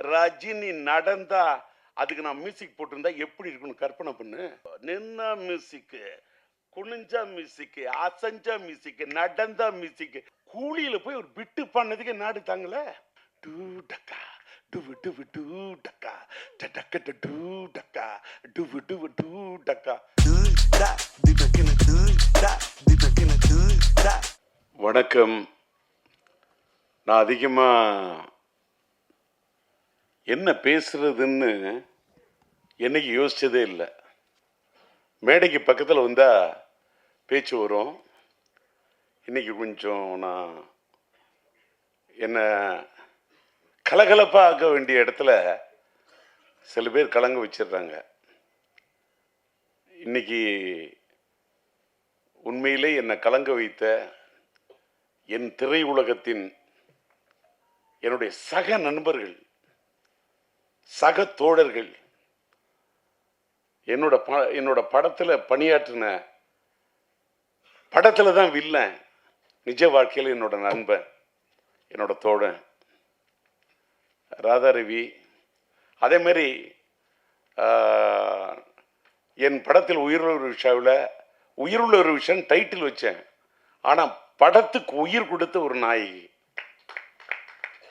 ரஜினி நடந்தா அதுக்கு நான் மியூசிக் போட்டிருந்தா எப்படி இருக்குன்னு கற்பனை பண்ணு. நின்னா மியூசிக்கு, குனிஞ்சா மியூசிக்கு, அசஞ்சா மியூசிக்கு, நடந்தா மியூசிக்கு. கூலியில போய் ஒரு பிட்டு பண்ணதுக்கு நாடு தாங்கல. டூ டக்கா டுவு டுவு டூ டக்கா டக்க டூ டக்கா டுவு டுவு டூ டக்கா. வணக்கம். நான் அதிகமா என்ன பேசுறதுன்னு என்னைக்கு யோசிச்சதே இல்லை. மேடைக்கு பக்கத்தில் வந்தா பேச்சு வரும். இன்னைக்கு கொஞ்சம் நான் என்ன கலகலப்பாக ஆக்க வேண்டிய இடத்துல சில பேர் கலங்க வச்சிடுறாங்க. இன்னைக்கு உண்மையிலே என்னை கலங்க வைத்த என் திரையுலகத்தின் என்னுடைய சக நண்பர்கள், சக தோழர்கள், என்னோட படத்தில் பணியாற்றின, படத்தில் தான் வில்லன், நிஜ வாழ்க்கையில் என்னோட நண்பன், என்னோட தோழன் ராதாரவி. அதே மாதிரி என் படத்தில் உயிருள்ள ஒரு விஷாவில் உயிருள்ள ஒரு விஷயம் டைட்டில் வச்சேன். ஆனால் படத்துக்கு உயிர் கொடுத்த ஒரு நாயகி.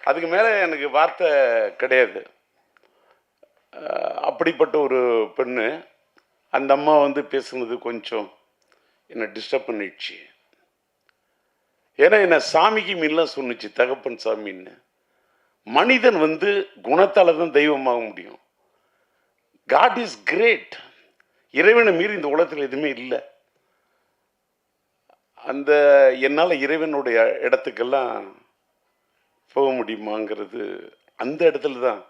அதுக்கு மேலே எனக்கு வார்த்தை கிடையாது. அப்படிப்பட்ட ஒரு பெண்ணு. அந்த அம்மா பேசுனது கொஞ்சம் என்னை டிஸ்டர்ப் பண்ணிடுச்சு. ஏன்னா என்ன சாமிக்கு மீன்லாம் சொன்னிச்சு, தகப்பன் சாமின்னு. மனிதன் குணத்தால தான் தெய்வமாக முடியும். God is great. இறைவனை மீறி இந்த உலகத்தில் எதுவுமே இல்லை. அந்த என்னால் இறைவனுடைய இடத்துக்கெல்லாம் போக முடியுமாங்கிறது அந்த இடத்துல தான்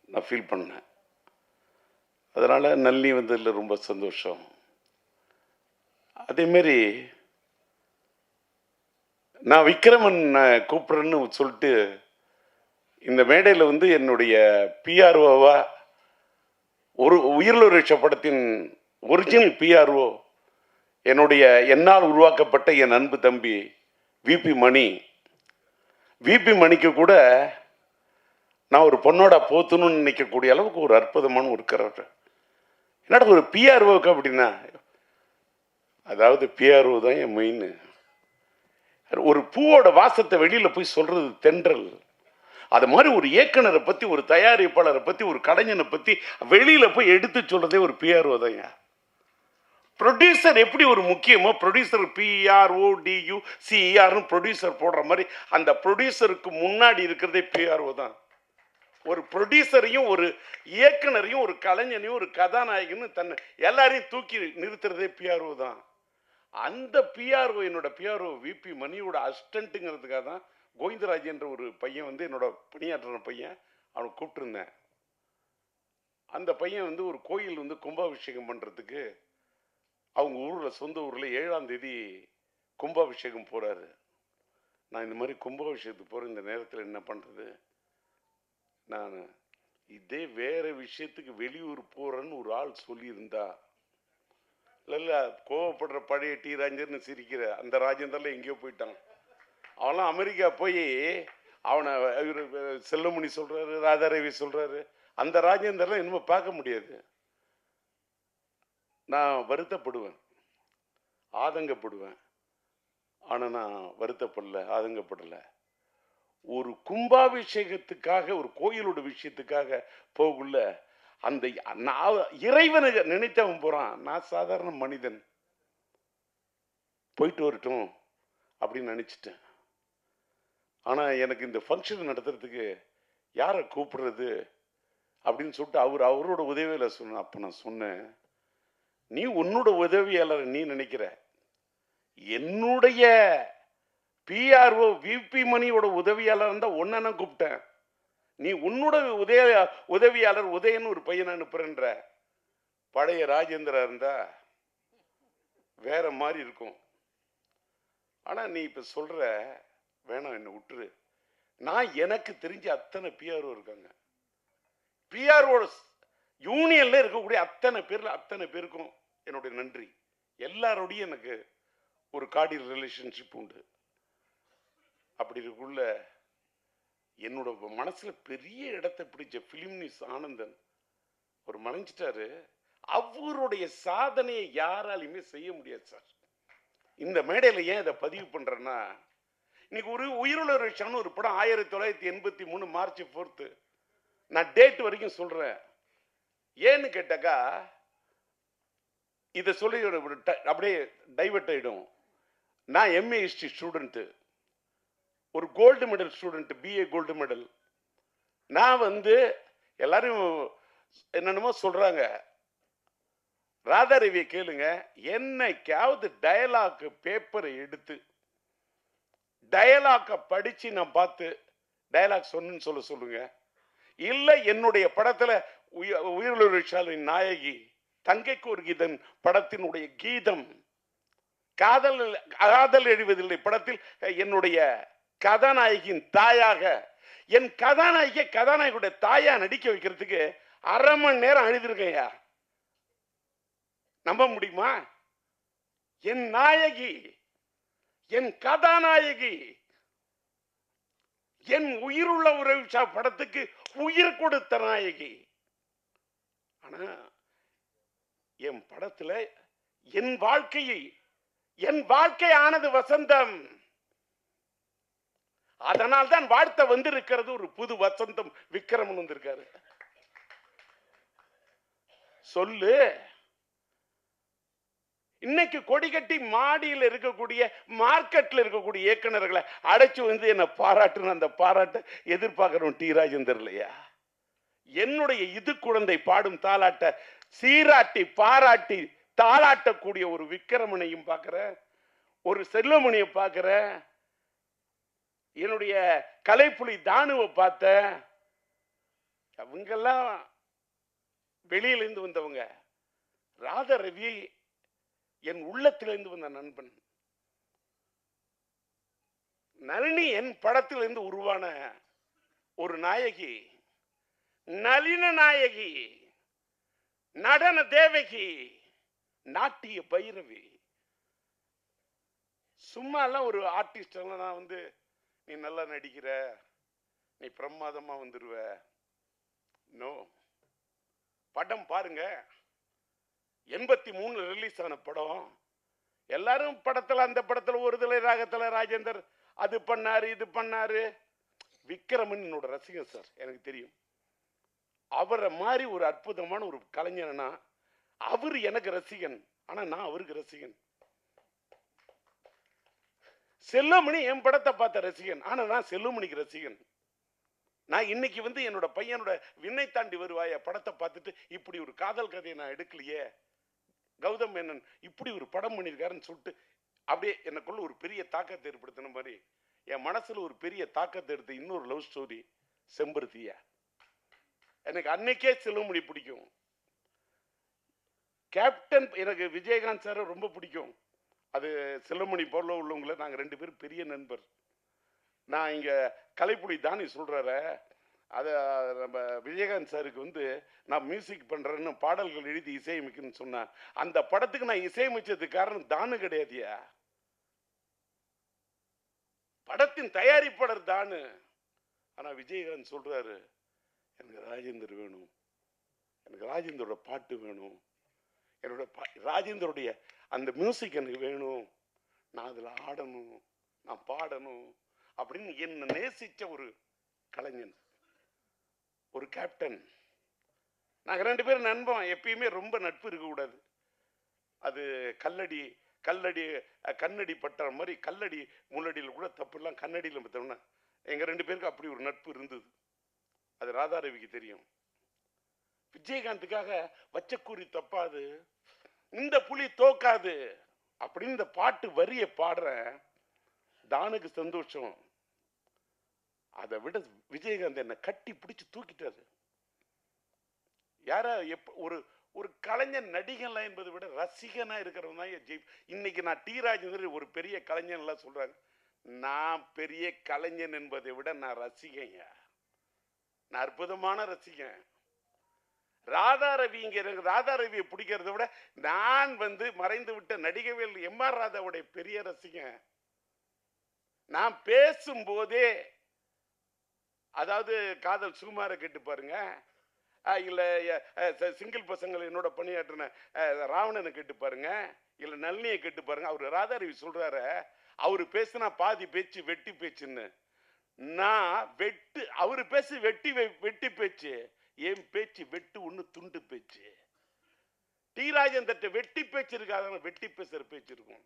நான் ஃபீல் பண்ணேன். அதனால் நல்லி வந்ததில் ரொம்ப சந்தோஷம். அதேமாரி நான் விக்ரமன் கூப்பிட்றேன்னு சொல்லிட்டு இந்த மேடையில் என்னுடைய பிஆர்ஓவா ஒரு உயிருள்ள ரிஷ படத்தின் ஒரிஜினல் பிஆர்ஓ என்னுடைய என்னால் உருவாக்கப்பட்ட என் அன்பு தம்பி விபி மணி. விபி மணிக்கு கூட நான் ஒரு பொண்ணோட போத்தணும்னு நினைக்கக்கூடிய அளவுக்கு ஒரு அற்புதமான ஒரு கரர். என்னடா ஒரு பிஆர்ஓக்கு அப்படின்னா, அதாவது பிஆர்ஓ தான் என் மெயின். ஒரு பூவோட வாசத்தை வெளியில் போய் சொல்றது தென்றல். அது மாதிரி ஒரு இயக்குனரை பற்றி, ஒரு தயாரிப்பாளரை பற்றி, ஒரு கலைஞனை பற்றி வெளியில் போய் எடுத்து சொல்றதே ஒரு பிஆர்ஓ தான். ப்ரொடியூசர் எப்படி ஒரு முக்கியமோ, ப்ரொடியூசர் பிஆர்ஓடியூ சிஆர்னு ப்ரொடியூசர் போடுற மாதிரி அந்த ப்ரொடியூசருக்கு முன்னாடி இருக்கிறதே பிஆர்ஓ தான். ஒரு ப்ரொடியூசரையும் ஒரு இயக்குனரையும் ஒரு கலைஞனையும் ஒரு கதாநாயகனும் தன்னை எல்லாரையும் தூக்கி நிறுத்துறதே பிஆர்ஓ தான். அந்த பிஆர்ஓ என்னோட பிஆர்ஓ விபி மணியோட அசிஸ்டண்ட்டுங்கிறதுக்காக தான் கோவிந்தராஜ் என்ற ஒரு பையன் என்னோட பணியாற்றுற பையன், அவனை கூப்பிட்டுருந்தேன். அந்த பையன் ஒரு கோயில் கும்பாபிஷேகம் பண்ணுறதுக்கு அவங்க ஊரில், சொந்த ஊரில் 7ஆம் தேதி கும்பாபிஷேகம் போகிறாரு. நான் இந்த மாதிரி கும்பாபிஷேகத்துக்கு போகிற இந்த நேரத்தில் என்ன பண்ணுறது, நான் இதே வேறு விஷயத்துக்கு வெளியூர் போகிறேன்னு ஒரு ஆள் சொல்லியிருந்தா, இல்லை கோவப்படுற பழைய டி ராஜேந்திரன்னு சிரிக்கிற அந்த ராஜேந்திரலாம் எங்கேயோ போயிட்டான். அவன்லாம் அமெரிக்கா போய் அவனை இவர் செல்லமணி சொல்கிறாரு, ராதாரவி சொல்கிறாரு. அந்த ராஜேந்திரலாம் இனிமேல் பார்க்க முடியாது. நான் வருத்தப்படுவேன், ஆதங்கப்படுவேன். ஆனால் நான் வருத்தப்படலை, ஆதங்கப்படலை. ஒரு கும்பாபிஷேகத்துக்காக, ஒரு கோயிலோட விஷயத்துக்காக போகுள்ள அந்த நான் இறைவனை நினைத்தவன் போகிறான். நான் சாதாரண மனிதன், போயிட்டு வரட்டும் அப்படின்னு நினச்சிட்டேன். ஆனால் எனக்கு இந்த ஃபங்க்ஷன் நடத்துறதுக்கு யாரை கூப்பிடுறது அப்படின்னு சொல்லிட்டு அவரோட உதவியில் சொன்னேன். அப்போ நான் சொன்னேன், நீ உன்னோட உதவியாளர் நீ நினைக்கிற, என்னுடைய பிஆர்ஓ விபி மணியோட உதவியாளர் இருந்தால் ஒன்ன நான் கூப்பிட்டேன். நீ உன்னோட உதவியாளர் உதயன்னு ஒரு பையனை அனுப்புறன்ற. பழைய ராஜேந்திரா இருந்தா வேற மாதிரி இருக்கும். ஆனா நீ இப்ப சொல்ற, வேணாம் என்ன விட்டுரு. நான் எனக்கு தெரிஞ்ச அத்தனை பிஆர்ஓ இருக்காங்க. பிஆர்ஓ யூனியன்ல இருக்கக்கூடிய அத்தனை பேருக்கும் என்னுடைய நன்றி. எல்லாரோடையும் எனக்கு ஒரு கார்டியல் ரிலேஷன்ஷிப் உண்டு. அப்படி இருக்குள்ள என்னோட மனசுல பெரிய இடத்தை பிடிச்ச பிலிம் நியூஸ் ஆனந்தன் ஒரு மறைஞ்சிட்டாரு. அவருடைய சாதனையை யாராலையுமே செய்ய முடியாது சார். இந்த மேடையில் ஏன் இதை பதிவு பண்றேன்னா, இன்னைக்கு ஒரு உயிருள்ள விஷயம்னு ஒரு படம் 1983 மார்ச் 4 நான் டேட் வரைக்கும் சொல்றேன். ஏன்னு கேட்டாக்கா இதை சொல்லி அப்படியே டைவர்ட் ஆயிடும். நான் எம்ஏ ஹிஸ்டரி ஸ்டூடெண்ட், ஒரு gold medal student, BA gold medal. நான் வந்து எல்லாரும் என்னென்னமோ சொல்றாங்க. ராதாரவியை கேளுங்க, என்னைக்காவது டயலாக் பேப்பரை எடுத்து டயலாக படிச்சு நான் பார்த்து டயலாக் சொன்னு சொல்லுங்க. இல்ல என்னுடைய படத்துல உயிருள்ள நாயகி தங்கைக்கு ஒரு கீதம் படத்தினுடைய கீதம், காதல் காதல் எழுவதில்லை படத்தில் என்னுடைய கதாநாயகியின் தாயாக, என் கதாநாயகியுடைய தாயா நடிக்க வைக்கிறதுக்கு 1/2 மணி நேரம் அழுதிருக்கையா. நம்ப முடியுமா? என் நாயகி, என் கதாநாயகி, என் உயிருள்ள உறவு படத்துக்கு உயிர் கொடுத்த நாயகி. ஆனா என் படத்துல என் வாழ்க்கை ஆனது வசந்தம். அதனால் தான் வாழ்த்த வந்திருக்கிறது ஒரு புது வசந்தம். விக்ரமன் வந்திருக்காரு. சொல்லு. இன்னைக்கு கொடி கட்டி மாடியில் இருக்கக்கூடிய மார்க்கெட்ல இருக்கக்கூடிய இயக்குநர்களை அடைச்சு வந்து என்ன பாராட்டுன்னு அந்த பாராட்ட எதிர்பார்க்கிறோம். டி ராஜேந்தர் இல்லையா? என்னுடைய இது குழந்தை பாடும் தாலாட்ட சீராட்டி பாராட்டி தாளாட்டக்கூடிய ஒரு விக்ரமனையும் பார்க்கிற, ஒரு செல்வமணியை பார்க்கிற, என்னுடைய கலைப்புலி தானுவை பார்த்த. அவங்கெல்லாம் வெளியிலிருந்து வந்தவங்க. ராதாரவி என் உள்ளத்திலிருந்து வந்த நண்பன். நளினி என் படத்திலிருந்து உருவான ஒரு நாயகி, நளின நாயகி, நடன தேவகி, நாட்டிய பைரவி. சும்மா எல்லாம் ஒரு ஆர்டிஸ்ட் நான் வந்து நீ நல்லா நடிக்கிற, நீ பிரமாதமா வந்துருவ. நோ. படம் பாருங்க. 83 ரிலீஸ் ஆன படம். எல்லாரும் படத்துல அந்த படத்துல ஒரு தலை ராகத்துல ராஜேந்தர் அது பண்ணாரு இது பண்ணாரு. விக்ரமன் என்னோட ரசிகன் சார், எனக்கு தெரியும். அவரை மாதிரி ஒரு அற்புதமான ஒரு கலைஞனா அவர் எனக்கு ரசிகன். ஆனா நான் அவருக்கு ரசிகன். செல்வமணி என் படத்தை பார்த்த ரசிகன். ஆனா நான் செல்வமணிக்கு ரசிகன். நான் இன்னைக்கு வந்து என்னோட பையனோட விண்ணை தாண்டி வருவாய படத்தை பார்த்துட்டு இப்படி ஒரு காதல் கதையை நான் எடுக்கலையே, கௌதம் மேனன் இப்படி ஒரு படம் பண்ணியிருக்காருன்னு சொல்லிட்டு அப்படியே எனக்குள்ள ஒரு பெரிய தாக்கத்தை ஏற்படுத்தின மாதிரி என் மனசுல ஒரு பெரிய தாக்கத்தை எடுத்த இன்னொரு லவ் ஸ்டோரி செம்பருத்தியா. எனக்கு அன்னைக்கே செல்வமணி பிடிக்கும். கேப்டன் எனக்கு விஜயகாந்த் சார் ரொம்ப பிடிக்கும். அது செல்வமணி போல உள்ளவங்கள நாங்க 2 பேரும் பெரிய நண்பர். நான் இங்க கலைப்புலி தானி சொல்றாரு, அதை நம்ம விஜயகாந்த் சாருக்கு வந்து நான் மியூசிக் பண்றேன்னு பாடல்கள் எழுதி இசையமைக்கணும்னு சொன்னேன். அந்த படத்துக்கு நான் இசையமைச்சதுக்கு காரணம் தானு கிடையாதியா, படத்தின் தயாரிப்பாளர் தானு. ஆனா விஜயகாந்த் சொல்றாரு, எனக்கு ராஜேந்தர் வேணும், எனக்கு ராஜேந்தரோட பாட்டு வேணும், என்னோட ராஜேந்தருடைய அந்த மியூசிக் எனக்கு வேணும், நான் அதில் ஆடணும், நான் பாடணும் அப்படின்னு என்ன நேசிச்ச ஒரு கலைஞன், ஒரு கேப்டன். நாங்கள் 2 பேரும் நண்பன். எப்பயுமே ரொம்ப நட்பு இருக்கக்கூடாது. அது கண்ணடி பட்ட மாதிரி கல்லடி முள்ளடியில் கூட தப்பு இல்லாம் கண்ணடியில் பார்த்தோம்னா எங்கள் 2 பேருக்கு அப்படி ஒரு நட்பு இருந்தது. அது ராதாரவிக்கு தெரியும். விஜயகாந்துக்காக வச்சக்கூறி தப்பாது, இந்த புலி தோக்காது அப்படின்னு இந்த பாட்டு வரிய பாடுறேன். தானுக்கு சந்தோஷம். அதை விட விஜயகாந்த் என்ன கட்டி பிடிச்சு தூக்கிட்டாரு. யாரா ஒரு ஒரு கலைஞன் நடிகன்லாம் என்பதை விட ரசிகனா இருக்கிறவன் தான் ஜெய். இன்னைக்கு நான் டி ராஜேந்தர் ஒரு பெரிய கலைஞன் எல்லாம் சொல்றாங்க. நான் பெரிய கலைஞன் என்பதை விட நான் ரசிகன், நான் அற்புதமான ரசிகன். ராதாரவியை பிடிக்கிறத விட நான் வந்து மறைந்து விட்ட நடிகவேல் எம்.ஆர். ராதாவுடைய பெரிய ரசிகன். நான் பேசும்போதே அதாவது காதல் சுகுமார கேட்டு பாருங்க, இல்ல சிங்கிள் பசங்கள் என்னோட பணியாற்றின ராவணனை கேட்டு பாருங்க, இல்ல நளினியை கேட்டு பாருங்க. அவரு ராதாரவி சொல்றாரு, அவரு பேசுனா பாதி பேச்சு வெட்டி பேச்சுன்னு. நான் அவரு பேசு வெட்டி பேச்சு, என் பேச்சு வெட்டு ஒண்ணு துண்டு பேச்சு. டி ராஜன் தட்ட வெட்டி பேச்சு இருக்காது, வெட்டி பேசுற பேச்சு இருக்கும்.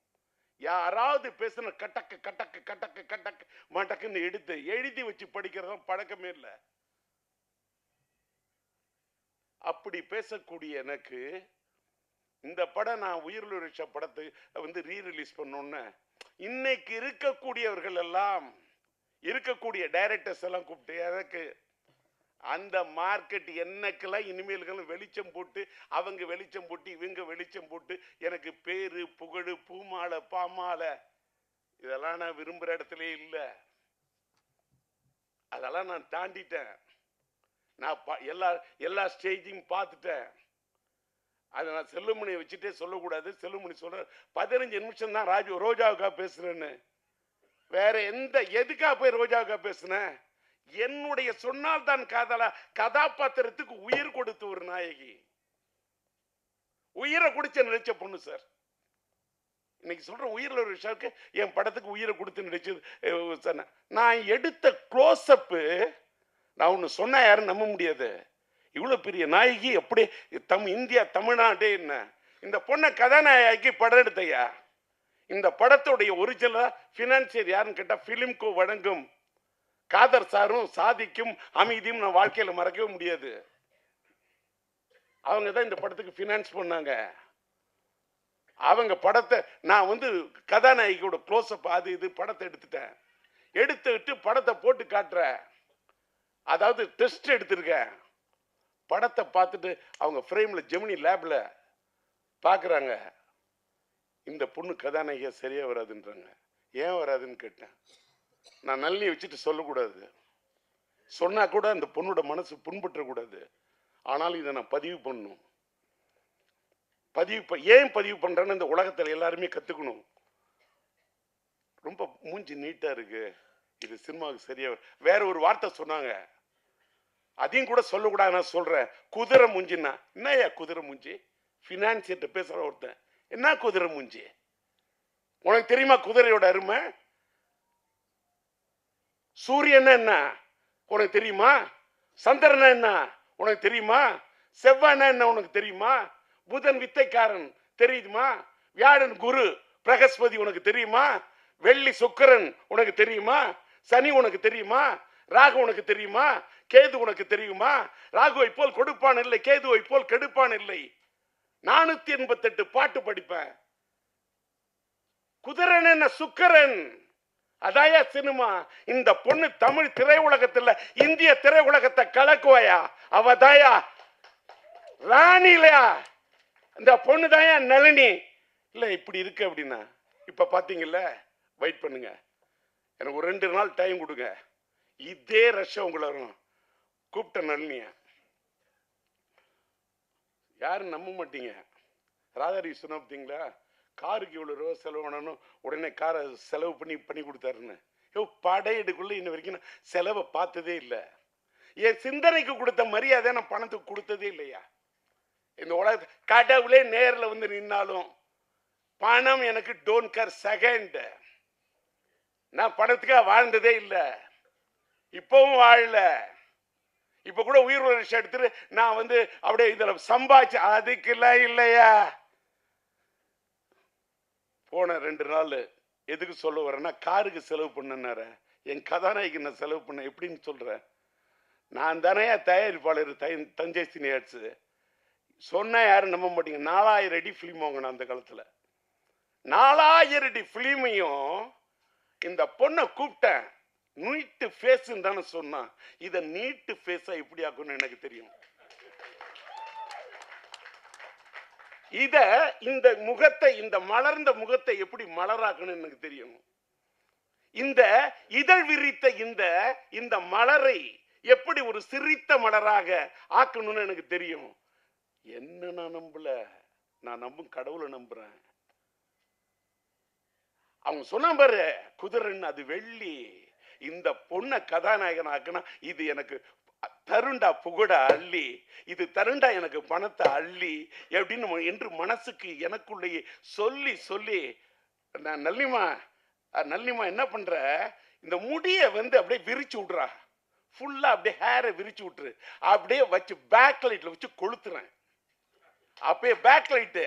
யாராவது பேசுன கட்டக்கு கட்டக்கு கட்டக்கு கட்டக்கு மட்டக்குன்னு எடுத்து எழுதி வச்சு படிக்கிறதா பழக்கமே இல்லை. அப்படி பேசக்கூடிய எனக்கு இந்த படம், நான் உயிரிழந்த படத்தை வந்து ரீ ரிலீஸ் பண்ணோன்னு இன்னைக்கு இருக்கக்கூடியவர்கள் எல்லாம், இருக்கக்கூடிய டைரக்டர்ஸ் எல்லாம் கூப்பிட்டு எனக்கு அந்த மார்க்கெட் என்னக்கெல்லாம் இனிமேல்களும் வெளிச்சம் போட்டு, அவங்க வெளிச்சம் போட்டு இவங்க வெளிச்சம் போட்டு எனக்கு பேரு புகழ் பூமாலை பாமாலை இதெல்லாம் நான் விரும்புகிற இடத்துல இல்லை. அதெல்லாம் நான் தாண்டிட்டேன். நான் எல்லா ஸ்டேஜையும் பார்த்துட்டேன். அதை நான் செல்லுமணியை வச்சுட்டே சொல்லக்கூடாது. செல்லுமணி சொல்ற 15 நிமிஷம் தான் ரோஜாவுக்கா பேசுறேன்னு. வேற எதுக்காக போய் ரோஜாவுக்கா பேசுனேன்? என்னுடைய சொன்னால் தான் காதலா கதாபாத்திரத்துக்கு உயிர் கொடுத்து ஒரு நாயகி, உயிரை குடிச்ச நினைச்ச பொண்ணு சார். இன்னைக்கு சொல்ற உயிரில் ஒரு விஷயத்துக்கு என் படத்துக்கு உயிரை கொடுத்து நடிச்சது. நான் எடுத்த க்ளோஸ் அப்பு, நான் ஒன்று சொன்னா யாரும் நம்ப முடியாது. இவ்வளவு பெரிய நாயகி எப்படி இந்தியா தமிழ்நாடே என்ன இந்த பொண்ணை கதாநாயகி படம் எடுத்தையா? இந்த படத்துடைய ஒரிஜினலா பினான்சியர் யாருன்னு கேட்டா பிலிம்கோ வழங்கும் காதர் சாரும் சாதிக்கும் அமைதியும் நான் வாழ்க்கையில மறக்கவே முடியாது. அவங்க தான் இந்த படத்துக்கு பினான்ஸ் பண்ணாங்க. அவங்க படத்தை நான் வந்து கதாநாயகியோட க்ளோஸ் அப் அது இது படத்தை எடுத்துட்டு படத்தை போட்டு காட்டுறேன். அதாவது டெஸ்ட் எடுத்திருக்கேன். படத்தை பார்த்துட்டு அவங்க ஃப்ரேம்ல ஜெமினி லேப்ல பார்க்குறாங்க, இந்த பொண்ணு கதாநாயகியா சரியா வராதுன்றாங்க. ஏன் வராதுன்னு கேட்டேன். நான் நல்லி வச்சுட்டு சொல்லக்கூடாது, சொன்னா கூட அந்த பொண்ணோட மனசு புண்பற்றக்கூடாது. ஆனால் இதை நான் பதிவு பண்ணணும். ஏன் பதிவு பண்றேன்னு இந்த உலகத்தில் எல்லாருமே கத்துக்கணும். ரொம்ப மூஞ்சி நீட்டா இருக்கு, இது சினிமாவுக்கு சரியா. வேற ஒரு வார்த்தை சொன்னாங்க, அதையும் கூட சொல்லக்கூடாது. நான் சொல்றேன், குதிரை மூஞ்சின்னா என்னையா குதிரை மூஞ்சி? பினான்சியர்ட்ட பேசுற ஒருத்தன், என்ன குதிரை மூஞ்சி? உனக்கு தெரியுமா குதிரையோட அருமை? சூரியன் என்ன உனக்கு தெரியுமா? சந்திரன் என்ன உனக்கு தெரியுமா? செவ்வாய் என்ன உனக்கு தெரியுமா? புதன் வித்தைக்காரன் தெரியுமா? வியாழன் குரு பிரகஸ்பதி உனக்கு தெரியுமா? வெள்ளி சுக்கிரன் உனக்கு தெரியுமா? சனி உனக்கு தெரியுமா? ராகு உனக்கு தெரியுமா? கேது உனக்கு தெரியுமா? ராகுவை போல் கொடுப்பான் இல்லை, கேதுவை போல் கெடுப்பான் இல்லை. 488 பாட்டு படிப்பேன். குதிரன் என்ன சுக்கரன்? அதாயா சினிமா. இந்த பொண்ணு தமிழ் திரையுலகத்துல இந்திய திரையுலகத்தை கலக்குவாயா? அவதாயா ராணிலையா? இந்த பொண்ணு தாயா நளினி. இல்ல இப்படி இருக்கு அப்படின்னா இப்ப பாத்தீங்கல்ல, வெயிட் பண்ணுங்க, எனக்கு ஒரு 2 நாள் டைம் கொடுங்க. இதே ரஷ்யா உங்களை வரும். கூப்பிட்ட நளினிய யாரும் நம்ப மாட்டீங்க. ராதாரி சொன்ன பார்த்தீங்களா, காருக்கு இவ்வளோ ரூபா செலவு பண்ணணும், உடனே காரை செலவு பண்ணி கொடுத்தாருன்னு. படையெடுக்குள்ள இன்ன வரைக்கும் நான் செலவை பார்த்ததே இல்லை. என் சிந்தனைக்கு கொடுத்த மரியாதை நான் பணத்துக்கு கொடுத்ததே இல்லையா? இந்த உலக கடவுளே நேரில் வந்து நின்னாலும் பணம் எனக்கு டோன்ட் கேர் செகண்ட். நான் பணத்துக்காக வாழ்ந்ததே இல்லை, இப்பவும் வாழல. இப்ப கூட உயிர் விஷயம் எடுத்துட்டு நான் வந்து அப்படியே இதுல சம்பாதிச்சு அதுக்கெல்லாம் இல்லையா? போன 2 நாள் எதுக்கு சொல்ல வரேன்னா, காருக்கு செலவு பண்ணனார என் கதாநாயகி நான் செலவு பண்ண எப்படின்னு சொல்றேன். நான் தானே தயாரிப்பாளர் தஞ்சை சினியாட்ஸ். சொன்னா யாரும் நம்ப மாட்டீங்க. 4000 அடி பிலிம் வாங்கினேன் அந்த காலத்துல. 4000 அடி பிலிமையும் இந்த பொண்ணை கூப்பிட்டேன். நீட்டு ஃபேஸ் தானே சொன்னான். இதை நீட்டு ஃபேஸா எப்படி ஆக்கணும்னு எனக்கு தெரியும். இந்த முகத்தை, இந்த மலர்ந்த முகத்தை எப்படி மலராக்கணும் எனக்கு தெரியும். இந்த இதழ் விரித்த இந்த மலரை எப்படி ஒரு சிரித்த மலராக ஆக்கணும்னு எனக்கு தெரியும். என்ன நான் நம்பல, நான் நம்பும் கடவுளை நம்புறேன். அவங்க சொன்ன பாரு, குதிரைன்னு அது வெள்ளி, இந்த பொண்ணை கதாநாயகனாக்குனா இது எனக்கு தருண்டா புகழ அள்ளி, இது தருண்டா எனக்கு பணத்தை அள்ளி எப்படின்னு என்று மனசுக்கு எனக்குள்ளேயே சொல்லி சொல்லி நான் நல்லிமா என்ன பண்ற, இந்த முடிய வந்து அப்படியே விரிச்சு விட்றா, ஃபுல்லா அப்படியே ஹேரை விரிச்சு விட்டுரு, அப்படியே வச்சு பேக் லைட்ல வச்சு கொளுத்துறேன். அப்பயே பேக் லைட்டு,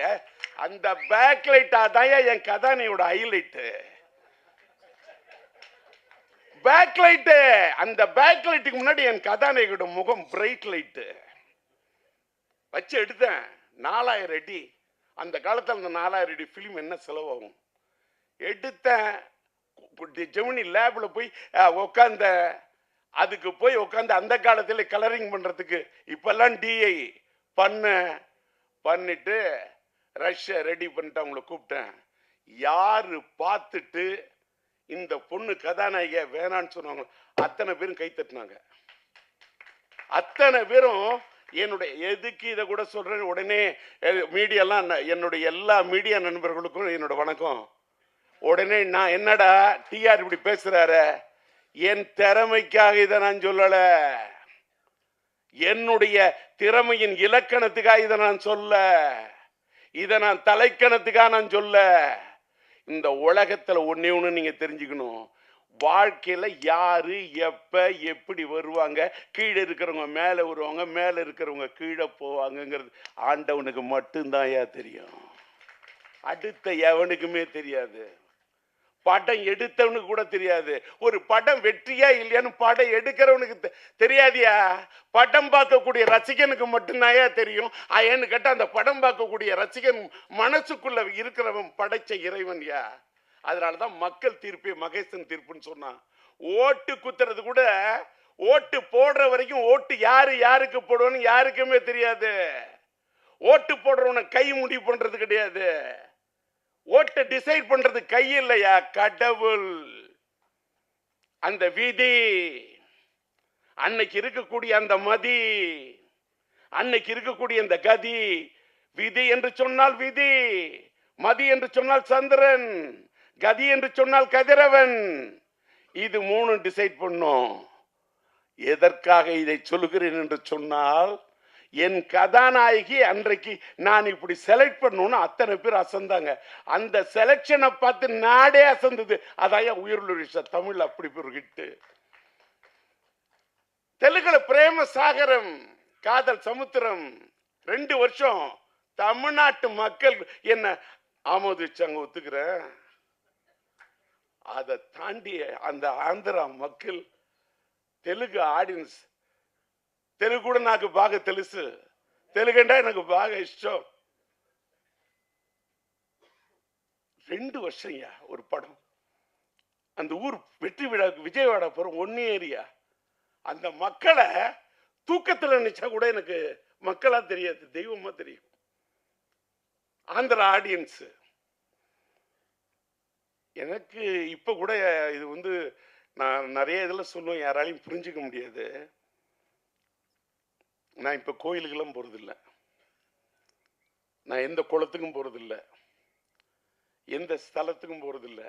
அந்த பேக் லைட் அதான் என் கதானையோட ஹைலைட்டு. பேக் லைட்டு, அந்த பேக் லைட்டுக்கு முன்னாடி என் கதாநாயகோட முகம் பிரைட் லைட்டு வச்சு எடுத்தேன். 4000 அடி. அந்த காலத்தில் அந்த 4000 அடி ஃபிலிம் என்ன செலவாகும் எடுத்தேன். ஜெமினி லேப்ல போய் உட்காந்த, அதுக்கு போய் உட்காந்து அந்த காலத்தில் கலரிங் பண்றதுக்கு இப்பெல்லாம் டிஐ பண்ணிட்டு ரஷ்ய ரெடி பண்ணிட்டு அவங்கள கூப்பிட்டேன். யாரு பார்த்துட்டு இந்த பொண்ணு கதாநாயக வேணான்னு சொன்னாங்க அத்தனை பேரும் கை தட்டினாங்க. அத்தனை பேரும் என்னுடைய எதுக்கு இதை கூட சொல்றேன். உடனே மீடியாலாம், என்னுடைய எல்லா மீடியா நண்பர்களுக்கும் என்னோட வணக்கம். உடனே நான் என்னடா டிஆர் இப்படி பேசுறாரு, என் திறமைக்காக இதை நான் சொல்லல, என்னுடைய திறமையின் இலக்கணத்துக்காக இதை நான் சொல்ல, இதை நான் தலைக்கணத்துக்காக நான் சொல்ல. இந்த உலகத்துல ஒன்னே ஒண்ணு நீங்க தெரிஞ்சுக்கணும், வாழ்க்கையில யாரு எப்ப எப்படி வருவாங்க, கீழே இருக்கிறவங்க மேல வருவாங்க, மேல இருக்கிறவங்க கீழே போவாங்கங்கிறது ஆண்டவனுக்கு மட்டும்தான் தெரியும். அடுத்த எவனுக்குமே தெரியாது. படம் எடுத்தவனுக்கு கூட தெரியாது. ஒரு படம் வெற்றியா இல்லையான்னு படம் எடுக்கிறவனுக்கு தெரியாதியா. படம் பார்க்கக்கூடிய ரசிகனுக்கு மட்டும்தான் தெரியும். ஏன்னு கேட்டா அந்த படம் பார்க்கக்கூடிய ரசிகன் மனசுக்குள்ள இருக்கிறவன் படைச்ச இறைவன் யா. அதனாலதான் மக்கள் தீர்ப்பே மகேசன் தீர்ப்புன்னு சொன்னான். ஓட்டு குத்துறது கூட, ஓட்டு போடுற வரைக்கும் ஓட்டு யாரு யாருக்கு போடுவோன்னு யாருக்குமே தெரியாது. ஓட்டு போடுறவனை கை முடிவு பண்றது கிடையாது. ஓட்டை டிசைட் பண்றது கை இல்லையா, கடவுள். அந்த விதி, அன்னைக்கு இருக்கக்கூடிய அந்த மதி, அன்னைக்கு இருக்கக்கூடிய அந்த கதி. விதி என்று சொன்னால் விதி, மதி என்று சொன்னால் சந்திரன், கதி என்று சொன்னால் கதிரவன். இது மூணு டிசைட் பண்ணும். எதற்காக இதை சொல்லுகிறேன் என்று சொன்னால், என் கதாநாயகி அன்றைக்கு நான் இப்படி செலக்ட் பண்ணணும்னு அத்தனை பேர் அசந்தாங்க. அந்த செலக்ஷனை பார்த்து நாடே அசந்தது. அதான் உயிருள்ள தமிழ் அப்படி பேர் ஹிட்டு. தெலுங்குல பிரேம சாகரம், காதல் சமுத்திரம் 2 வருஷம் தமிழ்நாட்டு மக்கள் என்ன ஆமோதிச்சாங்க, ஒத்துக்கிறேன். அதை தாண்டிய அந்த ஆந்திரா மக்கள், தெலுங்கு ஆடியன்ஸ், తెలుగు కూడా నాకు బాగా తెలుసు, తెలుగు అంటే నాకు బాగా ఇష్టం. 2 வருஷம் ஒரு படம். அந்த ஊர் வெற்றி விழாவுக்கு விஜயவாடா போறோம், 1 ஏரியா. அந்த மக்களை தூக்கத்தில் நினைச்சா கூட எனக்கு மக்களா தெரியாது, தெய்வமா தெரியும். ஆந்திரா ஆடியன்ஸ் எனக்கு இப்ப கூட இது வந்து நான் நிறைய இதில் சொல்லுவேன், யாராலையும் புரிஞ்சுக்க முடியாது. நான் இப்ப கோயிலுக்கெல்லாம் போறதில்லை, நான் எந்த குளத்துக்கும் போறதில்லை, எந்த ஸ்தலத்துக்கும் போறதில்லை.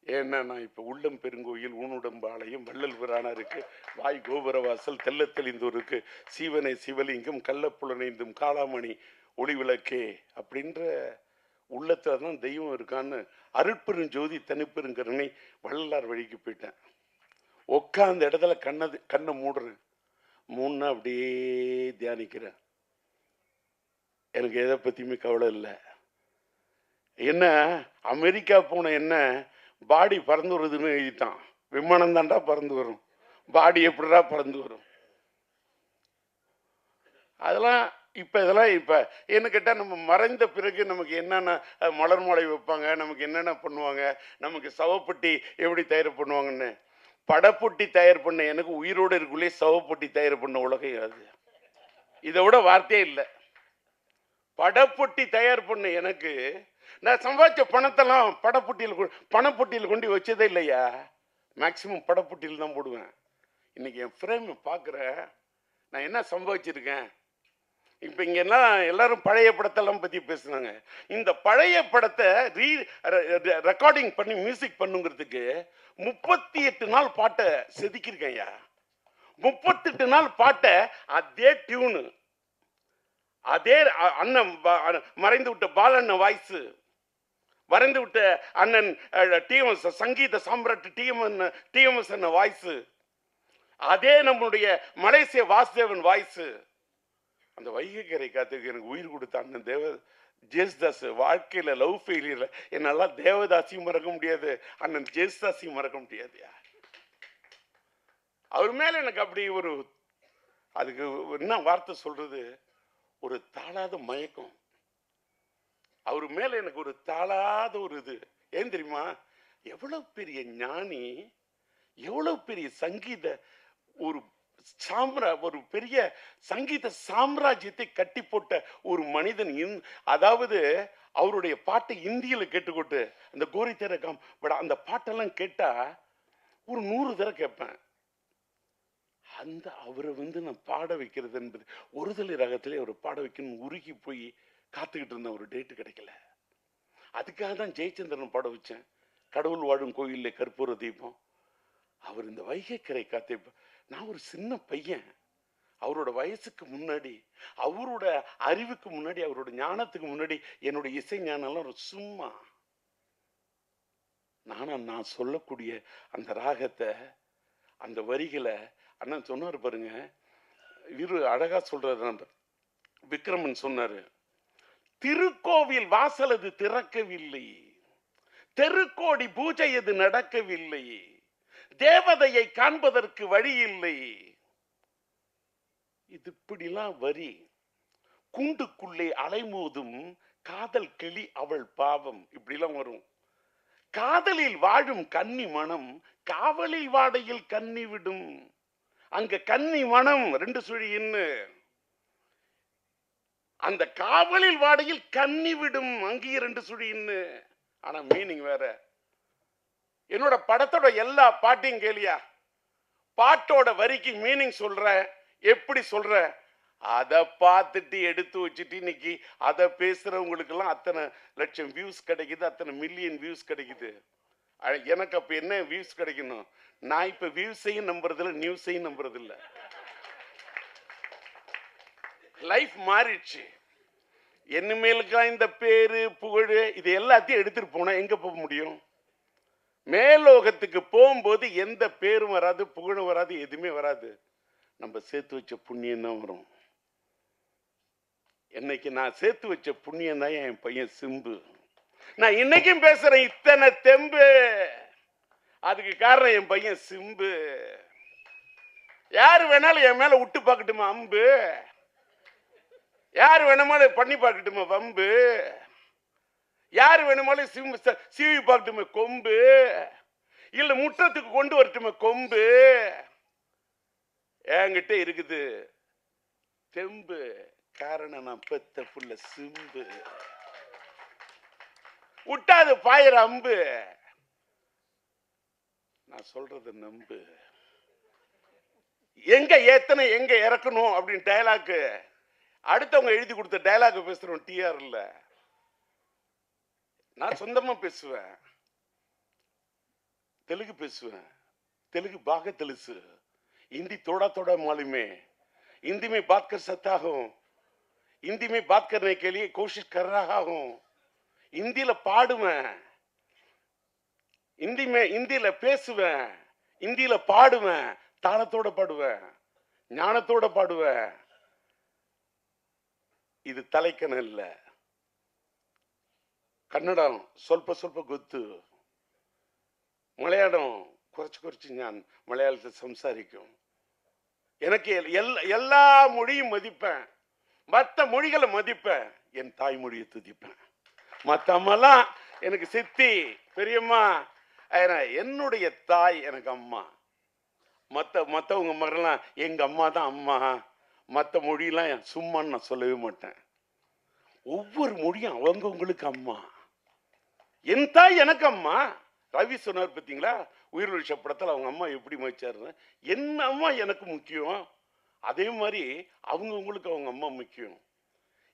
ஏன்னா நான் இப்ப உள்ளம் பெருங்கோயில், ஊனுடம்பாளையம், வள்ளல் பிரானாருக்கு, வாய் கோபுரவாசல், தெல்ல தெளிந்தோருக்கு, சீவனை சிவலிங்கம், கள்ளப்புலனைந்தும் காளாமணி ஒளிவிளக்கே அப்படின்ற உள்ளத்துல தான் தெய்வம் இருக்கான்னு அருட்பெருஞ்சோதி தனிப்பெருங்கருணை வள்ளலார் வழிக்கு போயிட்டேன். உட்காந்த இடத்துல கண்ணை மூடுறேன், மூணு அப்படியே தியானிக்கிறேன். எனக்கு எதை பத்தியுமே கவலை இல்லை. என்ன அமெரிக்கா போன என்ன பாடி பறந்து வருதுன்னு எழுதிட்டான், விமானம் தாண்டா பறந்து வரும், பாடி எப்படிடா பறந்து வரும். அதெல்லாம் இதெல்லாம் என்ன கேட்டால், நம்ம மறைந்த பிறகு நமக்கு என்னென்ன மலர் மாலை வைப்பாங்க, நமக்கு என்னென்ன பண்ணுவாங்க, நமக்கு சவப்பட்டி எப்படி தயார் பண்ணுவாங்கன்னு. படப்பொட்டி தயார் பண்ண எனக்கு உயிரோடு இருக்குள்ளே சவப்பொட்டி தயார் பண்ண உலகம் அது. இதை விட வார்த்தையே இல்லை. படப்பொட்டி தயார் பண்ண எனக்கு, நான் சம்பாதிச்ச பணத்தெல்லாம் பணப்பொட்டியில் கொண்டு வச்சதே இல்லையா. மேக்சிமம் படப்பொட்டியில் தான் போடுவேன். இன்னைக்கு என் ஃப்ரேம் பார்க்குற, நான் என்ன சம்பாதிச்சிருக்கேன், இப்ப இங்க எல்லாம் எல்லாரும் பழைய படத்தெல்லாம் பத்தி பேசுனாங்க. இந்த பழைய படத்தை ரெக்கார்டிங் பண்ணி மியூசிக் பண்ணுங்கிறதுக்கு 38 நாள் பாட்டை செதுக்கியிருக்கையா. 38 நாள் பாட்டை அதே டியூனு, அதே அண்ணன் மறைந்து விட்ட பாலண்ண வாய்ஸ், மறைந்து விட்ட அண்ணன் டிஎம்எஸ் சங்கீத சாம்ராட் டிஎம்எஸ் அண்ணன் வாய்ஸ், அதே நம்முடைய மலேசிய வாசுதேவன் வாய்ஸ். அந்த வைகைக்கரை காத்துக்கு எனக்கு உயிர் கொடுத்த அண்ணன் ஜேசுதாஸ். வாழ்க்கையில லவ் ஃபெயிலியர்ல என்னால தேவதாசியும் மறக்க முடியாது, அண்ணன் ஜேசுதாசியும் மறக்க முடியாது. அவர் மேல எனக்கு அப்படி ஒரு, அதுக்கு என்ன வார்த்தை சொல்றது, ஒரு தாளாத மயக்கம். அவர் மேல எனக்கு ஒரு தாளாத ஒரு இது. ஏன் தெரியுமா, எவ்வளவு பெரிய ஞானி, எவ்வளவு பெரிய சங்கீத ஒரு ஒரு பெரிய சங்கீத சாம்ராஜ்யத்தை கட்டி போட்ட ஒரு மனிதன். அதாவது அவருடைய பாட்டை இந்தியில கேட்டுக்கொண்டு அந்த கோரி தேரகம் அந்த பாட்டெல்லாம் கேட்டா ஒரு 100 தடவை கேட்பேன். அந்த அவரை நான் பாட வைக்கிறது என்பது ஒருதலை ரகத்திலே அவர் பாட வைக்கணும் உருகி போய் காத்துக்கிட்டு இருந்த ஒரு டேட்டு கிடைக்கல. அதுக்காக தான் ஜெயச்சந்திரன் பாட வச்சேன். கடவுள் வாழும் கோயிலே கற்பூர தீபம். அவர் இந்த வைகைக்கரை காத்தை, நான் ஒரு சின்ன பையன், அவரோட வயசுக்கு முன்னாடி, அவரோட அறிவுக்கு முன்னாடி, அவரோட ஞானத்துக்கு முன்னாடி என்னுடைய இசை ஞானம் சும்மா. நான் சொல்லக்கூடிய அந்த ராகத்தை, அந்த வரிகளை அண்ணன் சொன்னாரு பாருங்க. அழகா சொல்றாரு. நம்பர் விக்ரமன் சொன்னாரு, திருக்கோவில் வாசல் அது திறக்கவில்லை, தெருக்கோடி பூஜை அது நடக்கவில்லை, தேவதையை காண்பதற்கு வழி இல்லை. இது இப்படிலாம் வரி. கூண்டுக்குள்ளே அலைமோதும் காதல் கிளி அவள் பாவம், இப்படிலாம் வரும். காதலில் வாழும் கன்னி மனம் காவலில் வாடையில் கன்னி விடும். அங்க கன்னி மனம் 2 சுழி இன்னு, அந்த காவலில் வாடையில் கன்னி விடும் அங்கேயே 2 சுழி இன்னு. ஆனா மீனிங் வேற. என்னோட படத்தோட எல்லா பாட்டையும் கேளியா, பாட்டோட வரிக்கு மீனிங் சொல்ற, எப்படி சொல்ற, அதை பார்த்துட்டு எடுத்து வச்சுட்டு இன்னைக்கு அதை பேசுறவங்களுக்கு எல்லாம் அத்தனை லட்சம் வியூஸ் கிடைக்குது, அத்தனை மில்லியன் வியூஸ் கிடைக்குது. எனக்கு அப்ப என்ன வியூஸ் கிடைக்கணும்? நான் இப்ப வியூஸையும் நம்புறதில்ல, நியூஸையும் நம்புறதில்ல. லைஃப் மாறிடுச்சு. என்னமேலுக்கெல்லாம் இந்த பேரு புகழ் இது எல்லாத்தையும் எடுத்துட்டு போனா எங்க போக முடியும்? மேலோகத்துக்கு போகும்போது எந்த பேரும் வராது, புகழும் வராது, எதுவுமே வராது. நம்ம சேர்த்து வச்ச புண்ணியம் தான் வரும். இன்னைக்கு நான் சேர்த்து வச்ச புண்ணியம் தான் என் பையன் சிம்பு. நான் இன்னைக்கும் பேசுறேன் இத்தனை தெம்பு, அதுக்கு காரணம் என் பையன் சிம்பு. யாரு வேணாலும் என் மேல விட்டு பார்க்கட்டுமா அம்பு, யாரு வேணுமாலும் பண்ணி பார்க்கட்டுமா வம்பு, யாரு வேணுமாலும் சீவி பார்க்கட்டுமே கொம்பு, இல்ல முற்றத்துக்கு கொண்டு வரட்டுமே கொம்பு. என்கிட்ட இருக்குது தெம்பு. காரணம் நான் பெத்த புள்ள சிம்பு. விட்டாது பாயிர அம்பு. நான் சொல்றது நம்பு. எங்க ஏத்தனை எங்க இறக்கணும் அப்படின்னு டயலாக் அடுத்தவங்க எழுதி கொடுத்த டயலாக் பேசுறோம் டிஆர் இல்ல. நான் சொந்தமா பேசுவேன், தெலுங்கு பேசுவேன், தெலுங்கு பாக தெலுசு, हिंदी थोड़ा थोड़ा मालूम है, हिंदी में बात कर सकता हूँ, हिंदी में बात करने के लिए कोशिश कर रहा हूँ, हिंदीல பாடுவேன், हिंदीல பேசுவேன், हिंदीல பாடுவேன், தாளத்தோட பாடுவேன், ஞானத்தோட பாடுவேன். இது தலைக்கணம் இல்ல. കന്നഡം ಸ್ವಲ್ಪ ಸ್ವಲ್ಪ ಗೊತ್ತು, മലയാളം കുറച്ച് ഞാൻ മലയാളത്തിൽ സംസാരിക്കും. எனக்கு எல்லா மொழியும் மதிப்பேன், மற்ற மொழிகளை மதிப்பேன், என் தாய்மொழியை துதிப்பேன். மற்றமெல்லாம் எனக்கு சித்தி பெரியம்மா, என்னுடைய தாய் எனக்கு அம்மா. மற்றவங்க மாதிரிலாம் எங்க அம்மா தான் அம்மா. மற்ற மொழியெல்லாம் சும்மான்னு நான் சொல்லவே மாட்டேன். ஒவ்வொரு மொழியும் அவங்கவுங்களுக்கு அம்மா. என் தாய் எனக்கு அம்மா. ரவி சொன்னார் பார்த்தீங்களா, உயிர்வழிச்ச படத்தில் அவங்க அம்மா எப்படி மதிச்சாருன்னு. என் அம்மா எனக்கு முக்கியம், அதே மாதிரி அவங்கவுங்களுக்கு அவங்க அம்மா முக்கியம்.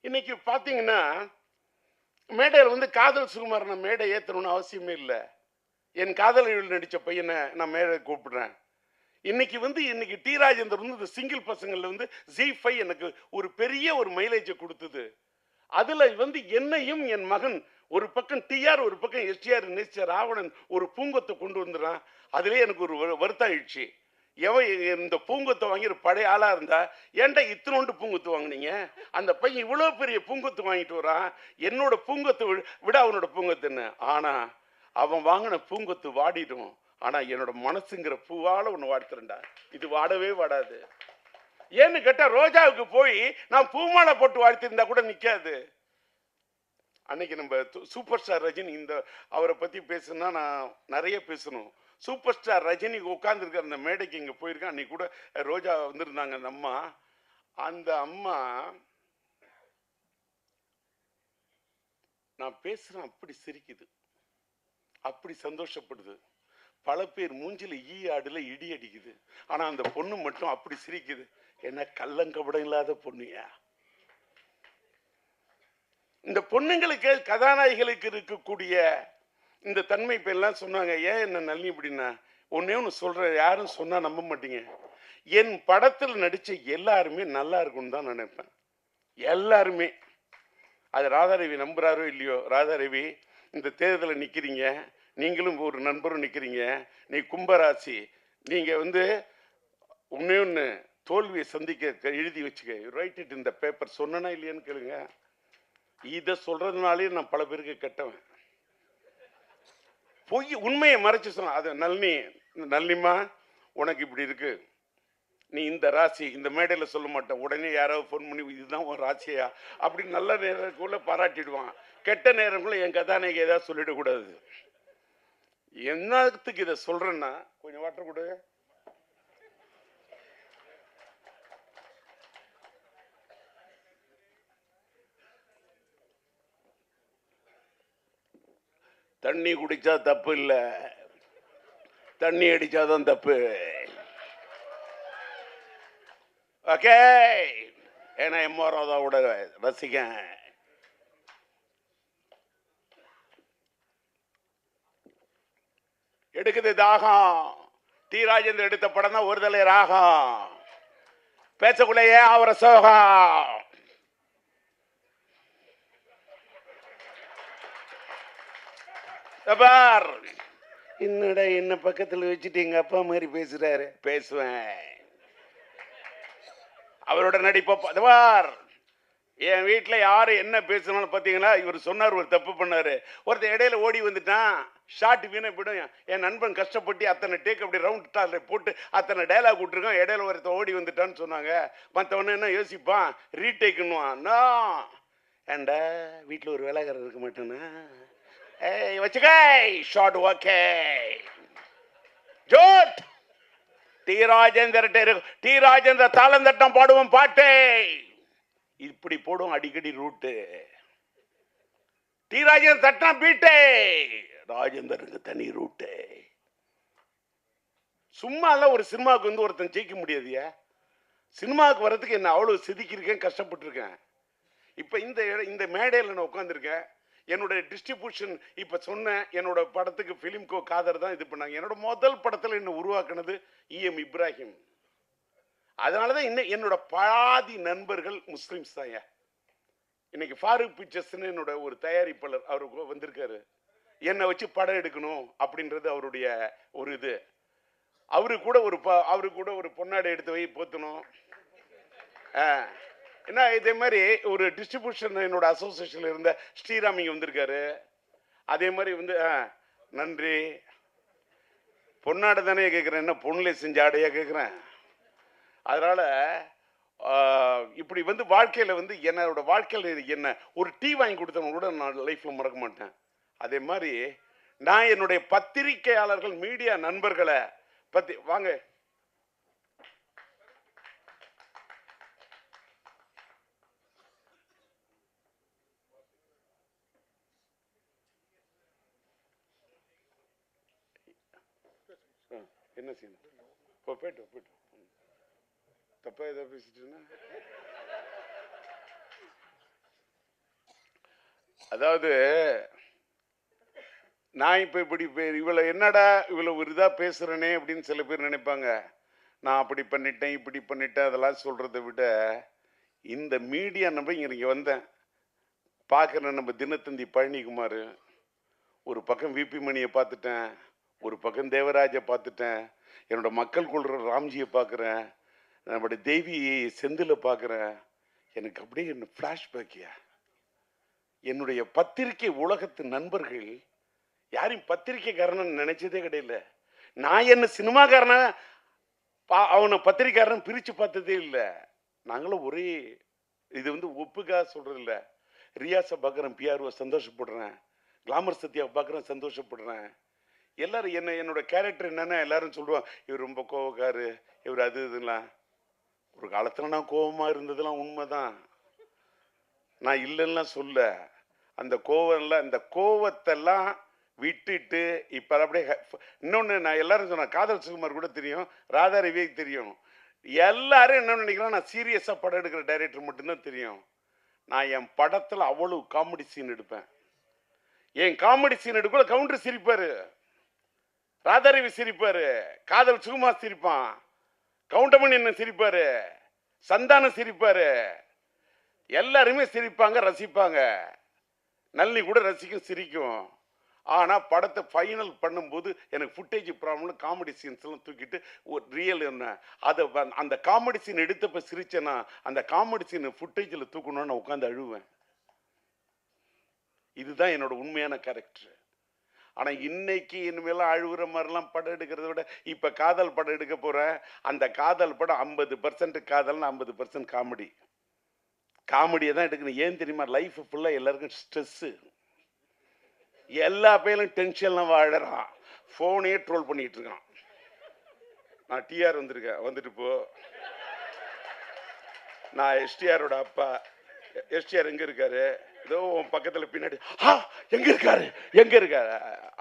இன்னைக்கு பார்த்தீங்கன்னா மேடையில் வந்து காதல் சுகுமார் நான் மேடை ஏற்றணும்னு அவசியமே இல்லை. என் காதலில் நடித்த பையனை நான் மேடை கூப்பிடுறேன். இன்னைக்கு டி ராஜேந்தர் வந்து இந்த சிங்கிள் பசங்கள்ல வந்து Z5 எனக்கு ஒரு பெரிய ஒரு மைலேஜை கொடுத்தது. அதுல வந்து என்னையும் என் மகன் ஒரு பக்கம் டிஆர் ஒரு பக்கம் எஸ்டிஆர் நேசிச்ச ராவணன் ஒரு பூங்கொத்தை கொண்டு வந்துடுறான். அதுலேயே எனக்கு ஒரு வருத்தம் ஆயிடுச்சு. எவன் இந்த பூங்கொத்தை வாங்கி பழைய ஆளா இருந்தா ஏன்டா இத்தனோண்டு பூங்கொத்து வாங்கினீங்க? அந்த பையன் இவ்வளோ பெரிய பூங்கொத்து வாங்கிட்டு வரான். என்னோட பூங்கொத்தை விட அவனோட பூங்கொத்துன்னு. ஆனா அவன் வாங்கின பூங்கொத்து வாடிடும். ஆனா என்னோட மனசுங்கிற பூவால ஒன்று வாடுத்துறேன்டா. இது வாடவே வாடாது. ஏன்னு கேட்டா ரோஜாவுக்கு போய் நான் பூமாலை போட்டு வாழ்த்திருந்தா கூட நிக்காது. அன்னைக்கு நம்ம சூப்பர் ஸ்டார் ரஜினி இந்த அவரை பத்தி பேசணும்னா நான் நிறைய பேசணும். சூப்பர் ஸ்டார் ரஜினி உட்கார்ந்துருக்கிற அந்த மேடைக்கு இங்க போயிருக்கேன். அன்னைக்கு கூட ரோஜா வந்திருந்தாங்க அந்த அம்மா. அந்த அம்மா நான் பேசுறேன் அப்படி சிரிக்குது, அப்படி சந்தோஷப்படுது. பல பேர் மூஞ்சில ஆடுல இடி அடிக்குது. ஆனா அந்த பொண்ணு மட்டும் அப்படி சிரிக்குது. என்ன கள்ளங்கபடம் இல்லாத பொண்ணுயா? இந்த பொண்ணுங்களுக்கு கதாநாயகிகளுக்கு இருக்கக்கூடிய இந்த தன்மை இப்ப எல்லாம் சொன்னாங்க. ஏன் என்ன நல்லி அப்படின்னா ஒன்னே ஒன்று சொல்ற, யாரும் சொன்னா நம்ப மாட்டீங்க. என் படத்தில் நடிச்ச எல்லாருமே நல்லா இருக்கும்னு தான் நினைப்பேன். எல்லாருமே. அது ராதாரவி நம்புறாரோ இல்லையோ, ராதாரவி இந்த தேர்தலில் நிற்கிறீங்க, நீங்களும் ஒரு நண்பரும் நிற்கிறீங்க. நீ கும்பராசி, நீங்க வந்து ஒன்று தோல்வியை சந்திக்க எழுதி வச்சுக்க. ரைட் இட் இந்த பேப்பர். சொன்னா இல்லையான்னு கேளுங்க. இதை சொல்றதுனாலே நான் பல பேருக்கு கெட்டவன். பொய் உண்மையை மறைச்சு சொன்ன அது நளினிமா உனக்கு இப்படி இருக்கு, நீ இந்த ராசி, இந்த மேடையில் சொல்ல மாட்டேன். உடனே யாராவது ஃபோன் பண்ணி இதுதான் ஒரு ராசியா அப்படின்னு நல்ல நேரத்துக்குள்ள பாராட்டிடுவான். கெட்ட நேரங்களும் என் கதாநாயகி ஏதாவது சொல்லிடக்கூடாது. என்னத்துக்கு இதை சொல்றேன்னா, கொஞ்சம் வாட்டர் கொடு. தண்ணி குடிச்சா தப்பு இல்லை, தண்ணி அடிச்சாதான் தப்பு. ஓகே, ஏன்னா எம்ஆர் ராதாவோட ரசிகன். எடுக்குது தாகம். டி ராஜேந்தர் எடுத்த படம் தான் ஒரு தலை ராகம். பேசக்குள்ளேயே அவரை சோகம். என்னடா என்ன பக்கத்தில் வச்சுட்டு எங்க அப்பா மாதிரி பேசுறாரு. பேசுவேன். அவரோட நடிப்பார். என் வீட்டில் யாரு என்ன பேசணும்னு பார்த்தீங்கன்னா, இவர் சொன்னார் ஒரு தப்பு பண்ணாரு. ஒருத்தர் இடையில ஓடி வந்துட்டான். ஷார்ட் வீணை போயிடும். என் நண்பன் கஷ்டப்பட்டு அத்தனை டேக் அப்படி ரவுண்ட் டாரில் போட்டு அத்தனை டைலாக் விட்டுருக்கான். இடையில ஒருத்தர் ஓடி வந்துட்டான்னு சொன்னாங்க. மற்றவன என்ன யோசிப்பான், ரீடேக்குன்னுவான். ஏண்டா வீட்டில் ஒரு வேலைக்காரர் இருக்க மாட்டேன்னா வச்சுக்க. ஷார்ட் ஓகே ஜோட். டி ராஜேந்தர் தாளம் தட்டம் பாடுவோம் பாட்டு இப்படி போடும் அடிக்கடி ரூட்டு. டி ராஜேந்தர் தட்டா பீட்டே, ராஜேந்தருக்கு தனி ரூட்டு. சும்மா எல்லாம் ஒரு சினிமாவுக்கு வந்து ஒருத்தன் ஜெயிக்க முடியாதுயா. சினிமாவுக்கு வர்றதுக்கு என்ன அவ்வளவு செதுக்கியிருக்கேன், கஷ்டப்பட்டு இருக்கேன். இப்ப இந்த மேடையில் நான் உட்காந்துருக்கேன். என்னோட டிஸ்ட்ரிபியூஷன் இப்ப சொன்ன என்னோட படத்துக்கு பிலிம்கோ காதர் தான் இது பண்ணாங்க. என்னோட முதல் படத்தில் என்ன உருவாக்குனது EM இப்ராஹிம். அதனாலதான் என்னோட பாதி நண்பர்கள் முஸ்லிம்ஸ் தான். இன்னைக்கு ஃபாரூக் பிக்சர்ஸ் என்னோட ஒரு தயாரிப்பாளர் அவருக்கு வந்திருக்காரு. என்னை வச்சு படம் எடுக்கணும் அப்படின்றது அவருடைய ஒரு இது. அவரு கூட ஒரு பொன்னாடை எடுத்து வை போத்தணும். என்ன இதே மாதிரி ஒரு டிஸ்ட்ரிபியூஷன் என்னோட அசோசியேஷன்ல இருந்த ஸ்ரீராம் இங்க வந்திருக்காரு. அதே மாதிரி வந்து நன்றி. பொன்னாடை தானே கேட்குறேன், என்ன பொண்ணுல செஞ்ச ஆடையா கேட்குறேன். அதனால இப்படி வந்து வாழ்க்கையில வந்து என்னோட வாழ்க்கையில் என்ன ஒரு டீ வாங்கி கொடுத்தவங்க கூட நான் லைஃப்ல மறக்க மாட்டேன். அதே மாதிரி நான் என்னுடைய பத்திரிகையாளர்கள் மீடியா நண்பர்களை பத்தி வாங்க என்ன செய்யணும். போயிட்டு தப்பா ஏதாவது பேசிட்டு அதாவது நான் இப்போ இப்படி இவளை என்னடா இவ்வளோ ஒரு இதாக பேசுகிறேனே அப்படின்னு சில பேர் நினைப்பாங்க. நான் அப்படி பண்ணிட்டேன் இப்படி பண்ணிட்டேன் அதெல்லாம் சொல்கிறத விட இந்த மீடியா நம்ம இங்கே வந்தேன் பார்க்குறேன். நம்ம தினத்தந்தி பழனிக்குமார், ஒரு பக்கம் விபி மணியை பார்த்துட்டேன், ஒரு பக்கம் தேவராஜை பார்த்துட்டேன், என்னோட மக்கள் கொள்கிற ராம்ஜியை பார்க்குறேன், நம்முடைய தேவி செந்தில பார்க்குறேன். எனக்கு அப்படியே என்ன ஃப்ளாஷ்பேக்கியா. என்னுடைய பத்திரிகை உலகத்து நண்பர்கள் யாரையும் பத்திரிக்கைக்காரன் நினைச்சதே கிடையாது. நான் என்ன சினிமாக்காரன அவனை பத்திரிக்கைக்காரன் பிரித்து பார்த்ததே இல்லை. நாங்களும் ஒரே இது வந்து ஒப்புக்காக சொல்றது இல்லை. ரியாஸை பார்க்குறேன், பிஆர்ஓ சந்தோஷப்படுறேன், கிளாமர் சத்யாவை பார்க்குறேன் சந்தோஷப்படுறேன். எல்லாரும் என்னோட கேரக்டர் என்னன்னா எல்லாரும் சொல்லுவாங்க, இவர் ரொம்ப கோவக்காரு, இவர் அது இதுலாம். ஒரு காலத்தில் நான் கோபமாக இருந்ததெல்லாம் உண்மைதான், நான் இல்லைன்னா சொல்ல. அந்த கோவம்லாம், அந்த கோவத்தெல்லாம் விட்டுட்டு இப்போ அப்படியே இன்னொன்று நான் எல்லாரும் சொன்னேன், காதல் சுகுமார் கூட தெரியும், ராதா ரவிக்கு தெரியும். எல்லாரும் என்ன நினைக்கிறான், நான் சீரியஸாக படம் எடுக்கிற டைரக்டர் மட்டும்தான் தெரியும். நான் என் படத்தில் அவ்வளவு காமெடி சீன் எடுப்பேன். என் காமெடி சீன் எடுக்கல கவுண்டர் சிரிப்பாரு, ராதா ரவி சிரிப்பாரு, காதல் சுகுமார் சிரிப்பான், கவுண்டமணி என்ன சிரிப்பாரு, சந்தானம் சிரிப்பாரு, எல்லாருமே சிரிப்பாங்க, ரசிப்பாங்க. நல்லி கூட ரசிக்கும், சிரிக்கும். ஆனால் படத்தை ஃபைனல் பண்ணும்போது எனக்கு ஃபுட்டேஜ் ப்ராப்ளம், காமெடி சீன்ஸ்லாம் தூக்கிட்டு ஒரு ரியல் என்ன அதை அந்த காமெடி சீன் எடுத்தப்போ சிரிச்சேன்னா அந்த காமெடி சீன் ஃபுட்டேஜில் தூக்கணும்னு நான் உட்காந்து அழுவேன். இதுதான் என்னோட உண்மையான கேரக்டர். ஆனால் இன்னைக்கு இனிமேலாம் அழுகுற மாதிரிலாம் படம் எடுக்கிறத விட இப்போ காதல் படம் எடுக்க போகிறேன். அந்த காதல் படம் 50% காதல்னு 50% காமெடி. காமெடியை தான் எடுக்கணும். ஏன் தெரியுமா, லைஃப் ஃபுல்லாக எல்லாருக்கும் ஸ்ட்ரெஸ்ஸு, எல்லா பேரும் டென்ஷன்லாம் வாழறான், ஃபோனே ட்ரோல் பண்ணிட்டு இருக்கான். நான் டிஆர் வந்திருக்கேன், வந்துட்டு போ. நான் எஸ்டிஆரோட அப்பா. எஸ்டிஆர் எங்க இருக்காரு, ஏதோ உன் பக்கத்தில் பின்னாடி, எங்க இருக்காரு எங்க இருக்காரு,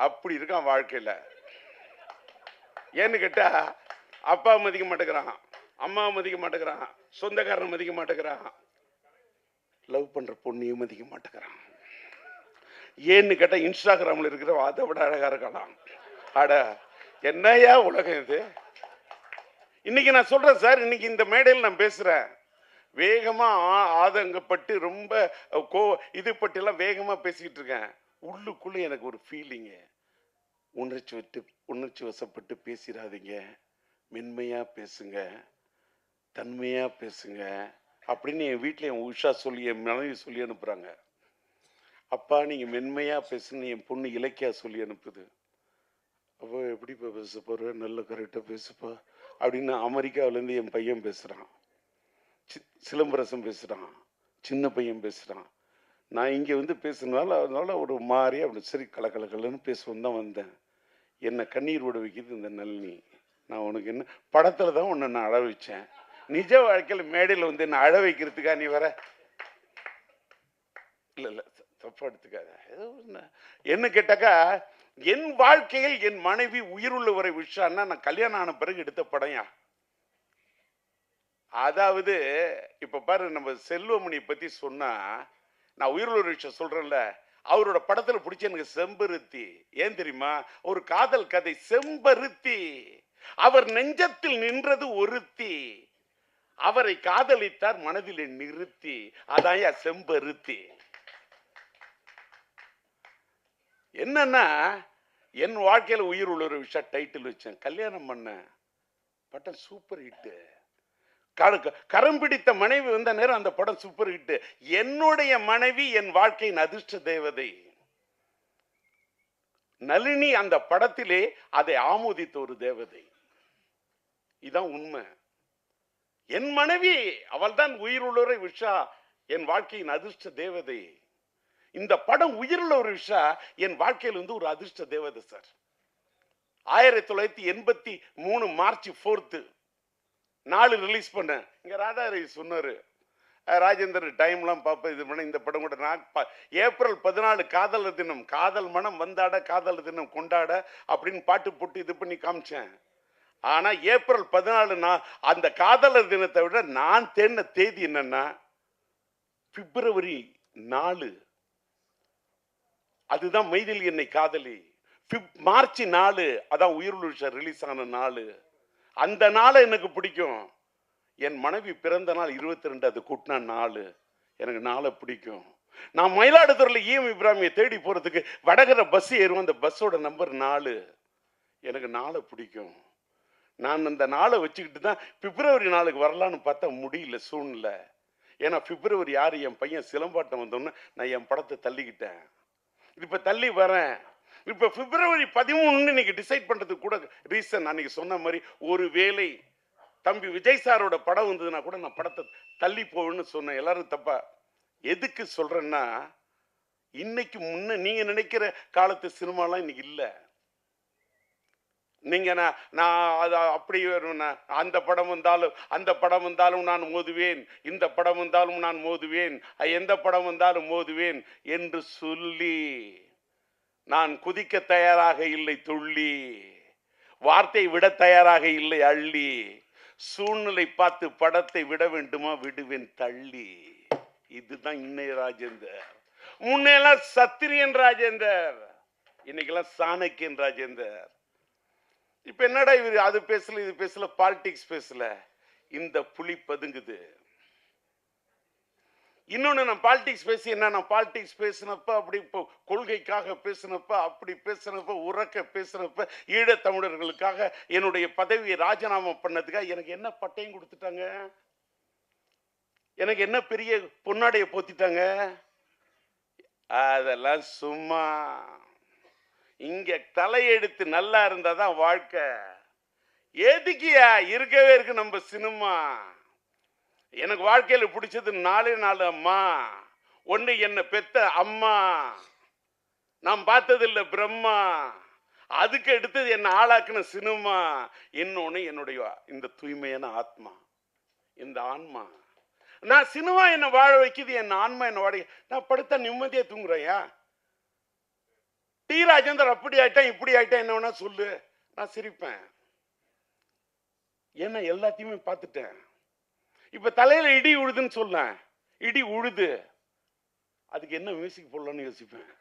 அப்படி இருக்கான் வாழ்க்கையில். ஏன்னு கேட்டா அப்பா மதிக்க மாட்டேங்கிறான், அம்மா மதிக்க மாட்டேங்கிறான், சொந்தக்காரன் மதிக்க மாட்டேங்கிறான், லவ் பண்ற பொண்ணையும் மதிக்க மாட்டேங்கிறான். ஏன்னு கேட்டால் இன்ஸ்டாகிராமில் இருக்கிற அதை விட அழகாக இருக்கலாம். அட என்னையா உலகம் இது. இன்னைக்கு நான் சொல்கிறேன் சார், இன்னைக்கு இந்த மேடையில் நான் பேசுகிறேன், வேகமாக ஆதங்கப்பட்டு ரொம்ப இது பற்றிலாம் வேகமாக பேசிக்கிட்டு இருக்கேன். உள்ளுக்குள்ளே எனக்கு ஒரு ஃபீலிங்கு, உணர்ச்சி வசப்பட்டு பேசிடாதீங்க, மென்மையாக பேசுங்க, தன்மையாக பேசுங்க அப்படின்னு என் வீட்டில் என் உஷா சொல்லி, என் மனைவி சொல்லி அனுப்புகிறாங்க. அப்பா நீங்கள் மென்மையாக பேசுன்னு என் பொண்ணு இலக்கியா சொல்லி அனுப்புது. அப்போ எப்படிப்பா பேச போகிற, நல்ல கரெக்டாக பேசுப்பா அப்படின்னு அமெரிக்காவிலேருந்து என் பையன் பேசுகிறான், சிலம்பரசன் பேசுகிறான், சின்ன பையன் பேசுகிறான். நான் இங்கே வந்து பேசுனால அதனால ஒரு மாதிரி அப்படி சரி கலக்கலன்னு பேசுவோம் தான் வந்தேன். என்னை கண்ணீர் விட வைக்கிது இந்த நளினி. நான் உனக்கு என்ன படத்தில் தான் உன்னை நான் அழ வச்சேன், நிஜ வாழ்க்கையில் மேடையில் வந்து என்ன அழ வைக்கிறதுக்கா நீ வர? இல்லை தப்பா எடுத்துக்காத. என்ன கேட்டாக்கா, என் வாழ்க்கையில் என் மனைவி உயிருள்ளவரை விஷயம்னா நான் கல்யாணம் ஆன பிறகு எடுத்த படையா. அதாவது இப்ப பாரு, நம்ம செல்வமணி பத்தி சொன்னா, நான் உயிருள்ள விஷயம் சொல்றேன்ல, அவரோட படத்துல பிடிச்ச எனக்கு செம்பருத்தி. ஏன் தெரியுமா, ஒரு காதல் கதை செம்பருத்தி. அவர் நெஞ்சத்தில் நின்றது ஒருத்தி, அவரை காதலித்தார் மனதில் நிறுத்தி, அதான் செம்பருத்தி. என்னன்னா என் வாழ்க்கையில் உயிர் உள்ள ஒரு விஷயம் டைட்டில் வச்சேன், கல்யாணம் பண்ண படம் சூப்பர் ஹிட்டு. கரம் பிடித்த மனைவி வந்த நேரம் அந்த படம் சூப்பர் ஹிட். என்னுடைய மனைவி என் வாழ்க்கையின் அதிர்ஷ்ட தேவதை நளினி. அந்த படத்திலே அதை ஆமோதித்த ஒரு தேவதை. இதான் உண்மை. என் மனைவி அவள் தான் உயிருள்ளவரை விஷா, என் வாழ்க்கையின் அதிர்ஷ்ட தேவதை. இந்த படம் உயிருள்ள ஒரு விஷயம் என் வாழ்க்கையில் வந்து ஒரு அதிர்ஷ்ட தேவதை சார். 1983 மார்ச் 4 4 ரிலீஸ் பண்ணேன். இங்க ராதா ரவி சொன்னாரு, ராஜேந்தர் டைம்லாம் பார்ப்பேன், இது பண்ண இந்த படம் கூட நான் ஏப்ரல் 14 காதலர் தினம், காதல் மனம் வந்தாட காதலர் தினம் கொண்டாட அப்படின்னு பாட்டு போட்டு இது பண்ணி காமிச்சேன். ஆனா ஏப்ரல் 14 நான் அந்த காதலர் தினத்தை விட நான் தேடின தேதி என்னன்னா பிப்ரவரி 4. அதுதான் மைதில் என்னை காதலி. மார்ச் 4 அதான் உயிருள்ள ரிலீஸ் ஆன நாள். அந்த நாளை எனக்கு பிடிக்கும். என் மனைவி பிறந்த நாள் 22, அது கூட்டின நாள். எனக்கு நாளை பிடிக்கும். நான் மயிலாடுதுறையில் ஈஎம் இப்ராஹிமியை தேடி போறதுக்கு வடகர பஸ் ஏறுவோம். அந்த பஸ்ஸோட நம்பர் 4. எனக்கு நாளை பிடிக்கும். நான் அந்த நாளை வச்சுக்கிட்டு தான் பிப்ரவரி 4க்கு வரலான்னு பார்த்தா முடியல சூழ்நிலை. ஏன்னா பிப்ரவரி 6 என் பையன் சிலம்பாட்டம் வந்தோன்னு நான் என் படத்தை தள்ளிக்கிட்டேன். இப்ப தள்ளி வரேன். இப்ப பிப்ரவரி 13 இன்னைக்கு டிசைட் பண்றதுக்கு கூட ரீசன் அன்னைக்கு சொன்ன மாதிரி ஒரு வேளை தம்பி விஜய் சாரோட படம் வந்ததுன்னா கூட நான் படத்தை தள்ளி போவேன்னு சொன்னேன். எல்லாரும் தப்பா எதுக்கு சொல்றேன்னா, இன்னைக்கு முன்ன நீங்க நினைக்கிற காலத்து சினிமாலாம் இன்னைக்கு இல்ல. நீங்க நான் அப்படி அந்த படம் வந்தாலும் நான் மோதுவேன், இந்த படம் வந்தாலும் நான் மோதுவேன், எந்த படம் வந்தாலும் மோதுவேன் என்று சொல்லி நான் குதிக்க தயாராக இல்லை துள்ளி, வார்த்தை விட தயாராக இல்லை அள்ளி, சூழ்நிலை பார்த்து படத்தை விட வேண்டுமா விடுவேன் தள்ளி. இதுதான் இன்னைய ராஜேந்தர். முன்னெல்லாம் சத்திரியன் ராஜேந்தர், இன்னைக்கெல்லாம் சாணக்கியன் ராஜேந்தர். இப்ப என்னடா இவர் அது பேசல இது பேசல பாலிடிக்ஸ் பேசல, இந்த புலி பதுங்குது. இன்னொன்னு நான் பாலிடிக்ஸ் பேசி என்ன, நான் பாலிடிக்ஸ் பேசினப்ப அப்படி கொள்கைக்காக பேசினப்ப அப்படி பேசினப்ப உறக்க பேசினப்ப ஈழத்தமிழர்களுக்காக என்னுடைய பதவியை ராஜினாமா பண்ணதுக்காக எனக்கு என்ன பட்டையும் கொடுத்துட்டாங்க, எனக்கு என்ன பெரிய பொன்னாடைய போத்திட்டாங்க. அதெல்லாம் சும்மா. இங்க தலையெடுத்து நல்லா இருந்தாதான் வாழ்க்கை. எதுக்கியா இருக்கவே இருக்கு நம்ம சினிமா. எனக்கு வாழ்க்கையில பிடிச்சது 4 அம்மா. ஒண்ணு என்ன பெத்த அம்மா, நான் பார்த்ததில்லை பிரம்மா, அதுக்கு எடுத்தது என்ன ஆளாக்குன சினிமா. இன்னொன்னு என்னுடைய இந்த தூய்மையான ஆத்மா, இந்த ஆன்மா. நான் சினிமா என்ன வாழ வைக்குது, என் ஆன்மா என்ன வாழ. நான் படுத்தா நிம்மதியா தூங்குறையா? டி ராஜேந்தர் அப்படி ஆயிட்டேன் இப்படி ஆயிட்டேன் என்ன வேணா சொல்லு, நான் சிரிப்பேன். ஏன்னா எல்லாத்தையுமே பார்த்துட்டேன். இப்ப தலையில இடி உழுதுன்னு சொல்ல, இடி உழுது, அதுக்கு என்ன மியூசிக் போடலாம்னு யோசிப்பேன்.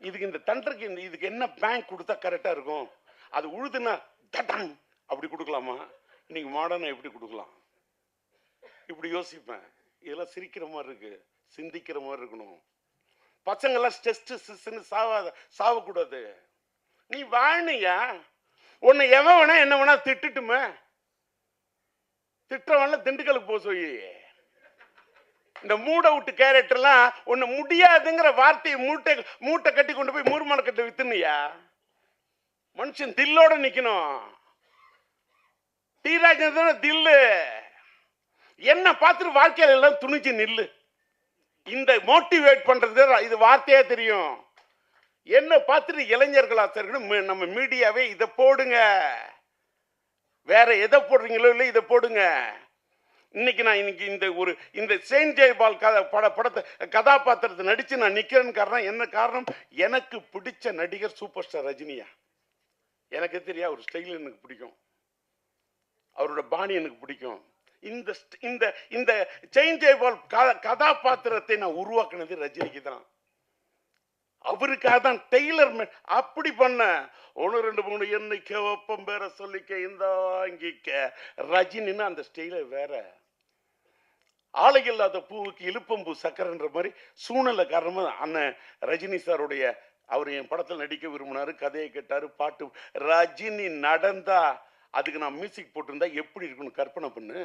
இதுக்கு இந்த தண்டருக்கு இதுக்கு என்ன பேங்க் கொடுத்தா கரெக்டா இருக்கும். அது உழுதுன்னா அப்படி கொடுக்கலாமா, இன்னைக்கு மாடர்னா எப்படி கொடுக்கலாம், இப்படி யோசிப்பேன். இதெல்லாம் சிரிக்கிற மாதிரி இருக்கு, சிந்திக்கிற மாதிரி இருக்கணும். பசங்கள்லாம் ஸ்ட்ரெஸ்ட் சாவக்கூடாது. நீ வாழ்னியா, உன்னை எவன் வேணா என்ன வேணா திட்டுட்டுமே, திட்டவன்ல திண்டுக்கலுக்கு போக சொல்லி இந்த மூட விட்டு கேரக்டர்லாம் ஒன்னு முடியாதுங்கிற வார்த்தையை மூட்டை கட்டி கொண்டு போய் மூர்மான கட்ட வித்துனியா. மனுஷன் தில்லோட நிக்கணும். டி ராஜேந்தர் தில்லு என்ன பார்த்துட்டு வாழ்க்கையில எல்லாம் துணிச்சு நில்லு. இந்த மோட்டிவேட் பண்றது இது வார்த்தையா தெரியும். என்ன பார்த்துட்டு இளைஞர்களா நம்ம மீடியாவே இதை போடுங்க, வேற எதை போடுறீங்களோ இல்லை இதை போடுங்க. இன்னைக்கு நான் இந்த செயின்ட் ஜெயபால் படத்தை கதாபாத்திரத்தை நடிச்சு நான் நிக்கிறேன்னு காரணம் என்ன காரணம், எனக்கு பிடிச்ச நடிகர் சூப்பர் ஸ்டார் ரஜினியா. எனக்கு தெரியா, ஒரு ஸ்டைல் எனக்கு பிடிக்கும், அவரோட பாணி எனக்கு பிடிக்கும். இந்த செயின்ட் ஜெயபால் கதாபாத்திரத்தை நான் உருவாக்குனது ரஜினிக்கு தான். அவருக்காக தான் டெய்லர் அப்படி பண்ண. 1 2 3 எண்ணிக்க ஒப்பம் பேர சொல்லிக்க இந்த வாங்கிக்க. ரஜினின்னு அந்த ஸ்டைல வேற. ஆளை இல்லாத பூவுக்கு இழுப்பம்பூ சக்கரன்ற மாதிரி சூழ்நிலை காரணமா அண்ணன் ரஜினி சாருடைய அவர் என் படத்தில் நடிக்க விரும்பினாரு, கதையை கேட்டாரு, பாட்டு. ரஜினி நடந்தா அதுக்கு நான் மியூசிக் போட்டிருந்தா எப்படி இருக்குன்னு கற்பனை பண்ணு.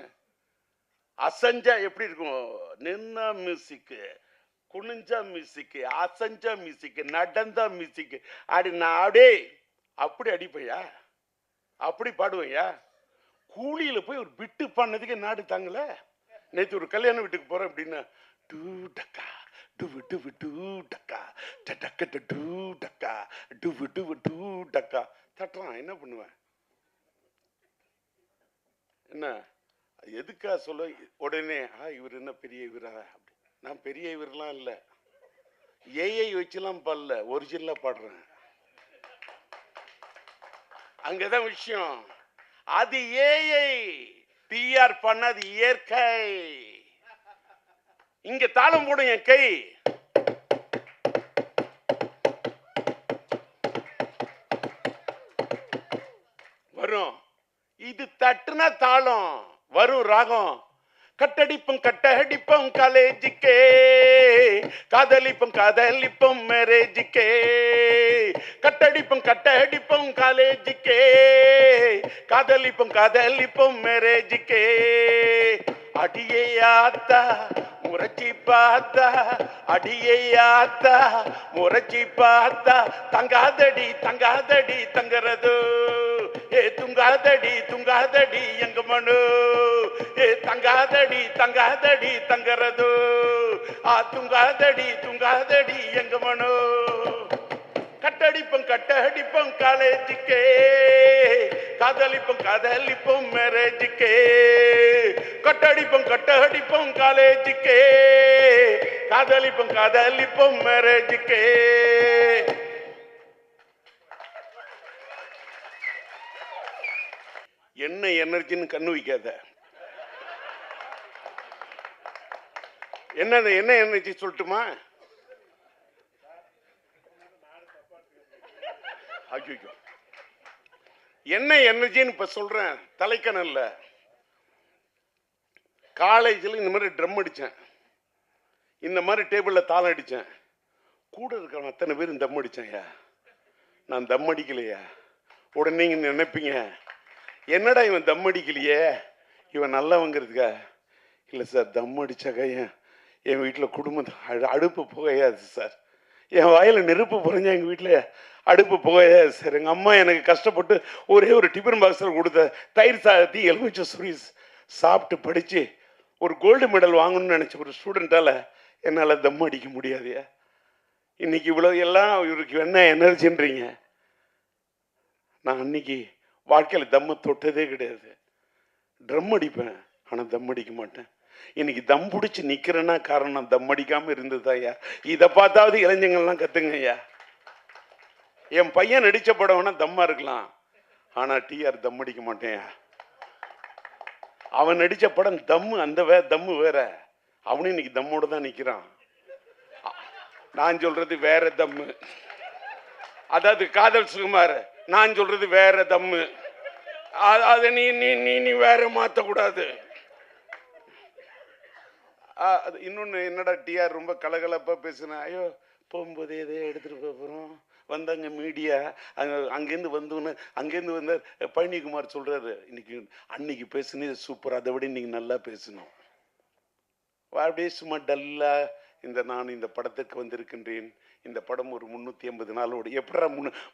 அசஞ்சா எப்படி இருக்கும், நின்னா மியூசிக், குனிஞ்சா மியூசிக், அசஞ்சா மியூசிக், நடந்தா மியூசிக். அடி நாடே அப்படி அடிப்பையா, அப்படி பாடுவையா. கூலியில போய் ஒரு பிட்டு பண்ணதுக்கு நாடு தாங்கல. நேற்று ஒரு கல்யாண வீட்டுக்கு போறேன் அப்படின்னா டூ டக்கா டுவு டுவு டூ டக்கா டக்க டூ டக்கா டுவு டுவு டூ டக்கா தட்டுறான். என்ன பண்ணுவேன், என்ன எதுக்கா சொல்ல உடனே இவர் என்ன பெரிய இவரா அப்படி. நான் பெரிய இவரெல்லாம் இல்லை, ஏஐ வச்சுலாம் பாடல, ஒரிஜினலா பாடுறேன். அங்கதான் விஷயம். அது ஏஐ பிஆர் பண்ணது இயற்கை. இங்க தாளம் போடும் என் கை, இது தட்டுனா தாளம் வரும் ராகம். கட்டடிப்போம் கட்டடிப்போம் காலேஜுக்கே, காதலிப்போம் மேரேஜுக்கே. கட்டடிப்போம் கட்டடிப்போம் காலேஜுக்கே, காதலிப்போம் மேரேஜுக்கே. அடியே ஆத்தா முறைச்சி பார்த்தா, அடியே ஆத்தா முறைச்சி பார்த்தா, தங்காதடி தங்காதடி தங்கறதோ, ஏ துங்காதடி துங்காதடி எங்க மனு, ஏ தங்காதடி தங்காதடி தங்கறதோ, ஆ துங்காதடி துங்காதடி எங்க மனு. கட்டடிப்போம் காலேஜுக்கே, காதலிப்போம் மேரேஜுக்கே. கட்டடிப்போம் காலேஜுக்கே, காதலிப்போம் மேரேஜுக்கே. என்ன எனர்ஜின்னு கண்ணு வைக்காத. என்ன எனர்ஜி சொல்லட்டுமா? ஐயோ, என்ன எனர்ஜின்னு இப்ப சொல்றேன். தலைக்கணல்ல காலேஜில் இந்த மாதிரி ட்ரம் அடிச்சேன், இந்த மாதிரி டேபிள்ல தாளம் அடிச்சேன். கூட இருக்கிறவன் அத்தனை பேரும் தம் அடிச்சேன்யா, நான் தம் அடிக்கலையா. உடனே நீங்க நினைப்பீங்க, என்னடா இவன் தம் அடிக்கலையே, இவன் நல்லவங்கிறதுக்கா? இல்லை சார், தம் அடிச்சாக்க என் வீட்டில் குடும்பம் அடுப்பு புகையாது சார். என் வாயில் நெருப்பு புரிஞ்சா எங்கள் வீட்டில் அடுப்பு புகையாது சார். எங்கள் அம்மா எனக்கு கஷ்டப்பட்டு ஒரே ஒரு டிஃபன் பாக்ஸில் கொடுத்த தயிர் சாதத்தி எலுமிச்சை சுரி சாப்பிட்டு படித்து ஒரு கோல்டு மெடல் வாங்கணும்னு நினச்ச ஒரு ஸ்டூடெண்ட்டால் என்னால் தம் அடிக்க முடியாதையா. இன்னைக்கு இவ்வளோ எல்லாம் இவருக்கு என்ன எனர்ஜின்றீங்க. நான் அன்னைக்கு வாழ்க்கையில் தம்மை தொட்டதே கிடையாது. ட்ரம் அடிப்பேன், ஆனால் தம் அடிக்க மாட்டேன். இன்னைக்கு தம் பிடிச்சி நிக்கிறேன்னா காரணம் தம் அடிக்காம இருந்தது ஐயா. இதை பார்த்தாவது இளைஞங்கள்லாம் கத்துங்க ஐயா. என் பையன் நடிச்ச படம் வேணா தம்மா இருக்கலாம், ஆனா டிஆர் தம் அடிக்க மாட்டேன். அவன் நடிச்ச படம் தம்மு, அந்த தம்மு வேற. அவனும் இன்னைக்கு தம்மோட தான் நிக்கிறான். நான் சொல்றது வேற தம்மு, அதாவது காதல் சுகுமார். நான் சொல்றது வேற தம்மு, அதை நீ நீ நீ வேற மாத்தக்கூடாது. இன்னொன்று என்னடா டிஆர் ரொம்ப கலகலப்பாக பேசுனா, ஐயோ போகும்போதே எதே எடுத்துகிட்டு போகிறோம் வந்தாங்க மீடியா அங்கேருந்து வந்த பழனிக்குமார் சொல்கிறாரு, அன்னைக்கு பேசுனது சூப்பர், அதை விட இன்னைக்கு நல்லா பேசணும். அப்படியே சும்மா டல்லாக நான் இந்த படத்துக்கு வந்திருக்கின்றேன். இந்த படம் ஒரு 380 நாள் ஓடி. எப்படா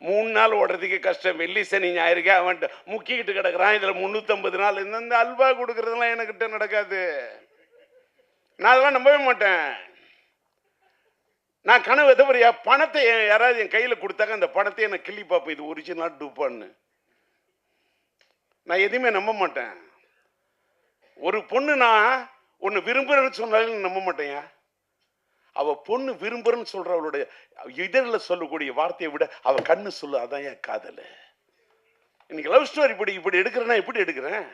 3 நாள் ஓடுறதுக்கு கஷ்டம், வெள்ளி சனி ஞாயிறுக்கே அவன் முக்கிக்கிட்டு கிடக்குறான். இதில் 350 நாள். இந்த அல்வா கொடுக்கறதுலாம் எனக்கிட்ட நடக்காது. நான் அதெல்லாம் நம்பவே மாட்டேன். நான் கனவு எதவரையா பணத்தை யாராவது என் கையில் கொடுத்தாக்க அந்த பணத்தை நான் கிள்ளி பார்ப்பேன், இது ஒரிஜினல் டூப்பான்னு. நான் எதையுமே நம்ப மாட்டேன். ஒரு பொண்ணு நான் ஒன்று விரும்புறேன்னு சொன்னாலும் நம்ப மாட்டேன். அவ பொண்ணு விரும்புறேன்னு சொல்ற அவளுடைய இதழில் சொல்லக்கூடிய வார்த்தையை விட அவ கண்ணு சொல்லு, அதான் என் காதல். இன்னைக்கு லவ் ஸ்டோரி இப்படி எடுக்கிறேன்னா எப்படி எடுக்கிறேன்?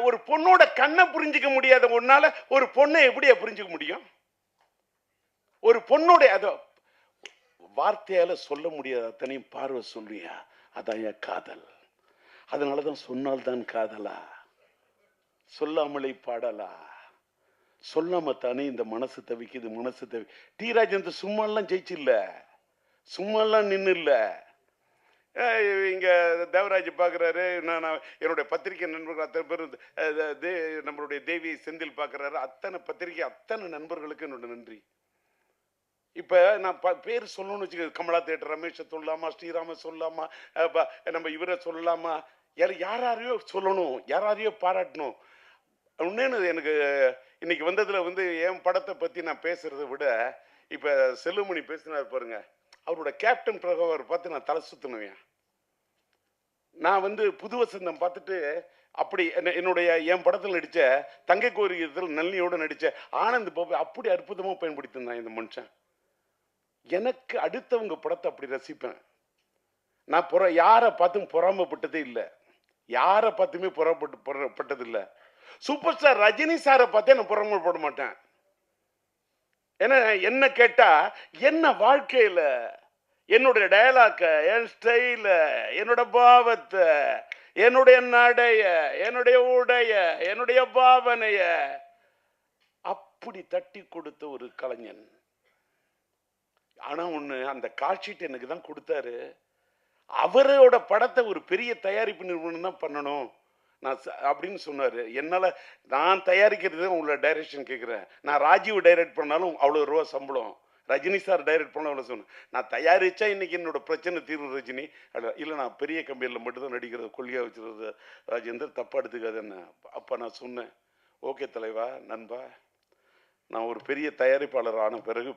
ஒரு பொண்ணோட கண்ணை புரிஞ்சுக்க முடியாத ஒன்னால ஒரு பொண்ணை எப்படியா புரிஞ்சுக்க முடியும்? ஒரு பொண்ணோட அத வார்த்தையால சொல்ல முடியாத அத்தனையும் பார்வை சொல்றியா, அதான் என் காதல். அதனாலதான் சொன்னால்தான் காதலா, சொல்லாமலே பாடலா. சொல்லாம தானே இந்த மனசு தவிக்குது. டி ராஜேந்தர் சும்மா எல்லாம் ஜெயிச்சு இல்ல, சும்மா எல்லாம் நின்று இல்ல. இங்க தேவராஜ் பார்க்குறாரு, நான் என்னுடைய பத்திரிகை நண்பர்கள் அத்தனை பேர், நம்மளுடைய தேவி செந்தில் பார்க்குறாரு, அத்தனை பத்திரிகை அத்தனை நண்பர்களுக்கு என்னோட நன்றி. இப்போ நான் பேர் சொல்லணும்னு வச்சுக்க, கமலா தேட்டர் ரமேஷை சொல்லலாமா, ஸ்ரீராம சொல்லலாமா, நம்ம இவரை சொல்லலாமா, யாரையோ சொல்லணும், யாரையோ பாராட்டணும். இன்னொன்று எனக்கு இன்னைக்கு வந்ததில் என் படத்தை பற்றி நான் பேசுறதை விட இப்போ செல்லுமணி பேசினார் பாருங்க, அவரோட கேப்டன் பிரபாகர் பார்த்து நான் தலை சுத்தினுவேன். நான் புது வசந்தம் பார்த்துட்டு அப்படி என் படத்தில் நடித்த தங்கை கோரிக்கையில் நல்லியோடு நடித்த ஆனந்த் பாபு அப்படி அற்புதமாக பயன்படுத்தினான் இந்த மனுஷன். எனக்கு அடுத்தவங்க படத்தை அப்படி ரசிப்பேன் நான். யாரை பார்த்தும் பொறாமப்பட்டதே இல்லை, யாரை பார்த்துமே பொறாமப்பட்டது இல்லை. சூப்பர் ஸ்டார் ரஜினி சாரை பார்த்தே நான் பொறாமப்பட மாட்டேன். ஏன்னா என்ன கேட்டா, என்ன வாழ்க்கையில என்னுடைய டயலாக்க, என் ஸ்டைல, என்னோட பாவத்தை, என்னுடைய நடைய, என்னுடைய உடைய, என்னுடைய பாவனைய அப்படி தட்டி கொடுத்த ஒரு கலைஞன். ஆனா ஒண்ணு, அந்த காட்சிட்டு எனக்கு தான் கொடுத்தாரு. அவரோட படத்தை ஒரு பெரிய தயாரிப்பு நிறுவனம் தான் பண்ணணும் நான் அப்படின்னு சொன்னாரு. என்னால நான் தயாரிக்கிறது உள்ள டைரக்ஷன் கேட்கிறேன். நான் ராஜீவ் டைரக்ட் பண்ணாலும் அவ்வளவு ரூபா சம்பளம், ரஜினி சார் டைரக்ட் பண்ண அவ்வளோ சொன்னேன். நான் தயாரிச்சா இன்னைக்கு என்னோட பிரச்சனை தீர்வு ரஜினி. இல்லை நான் பெரிய கம்பெனியில் மட்டும்தான் நடிக்கிறது, கொள்கையாக வச்சுருது ராஜேந்தர், தப்பா எடுத்துக்காதுன்னு. அப்போ நான் சொன்னேன், ஓகே தலைவா, நண்பா, நான் ஒரு பெரிய தயாரிப்பாளர் ஆன பிறகு,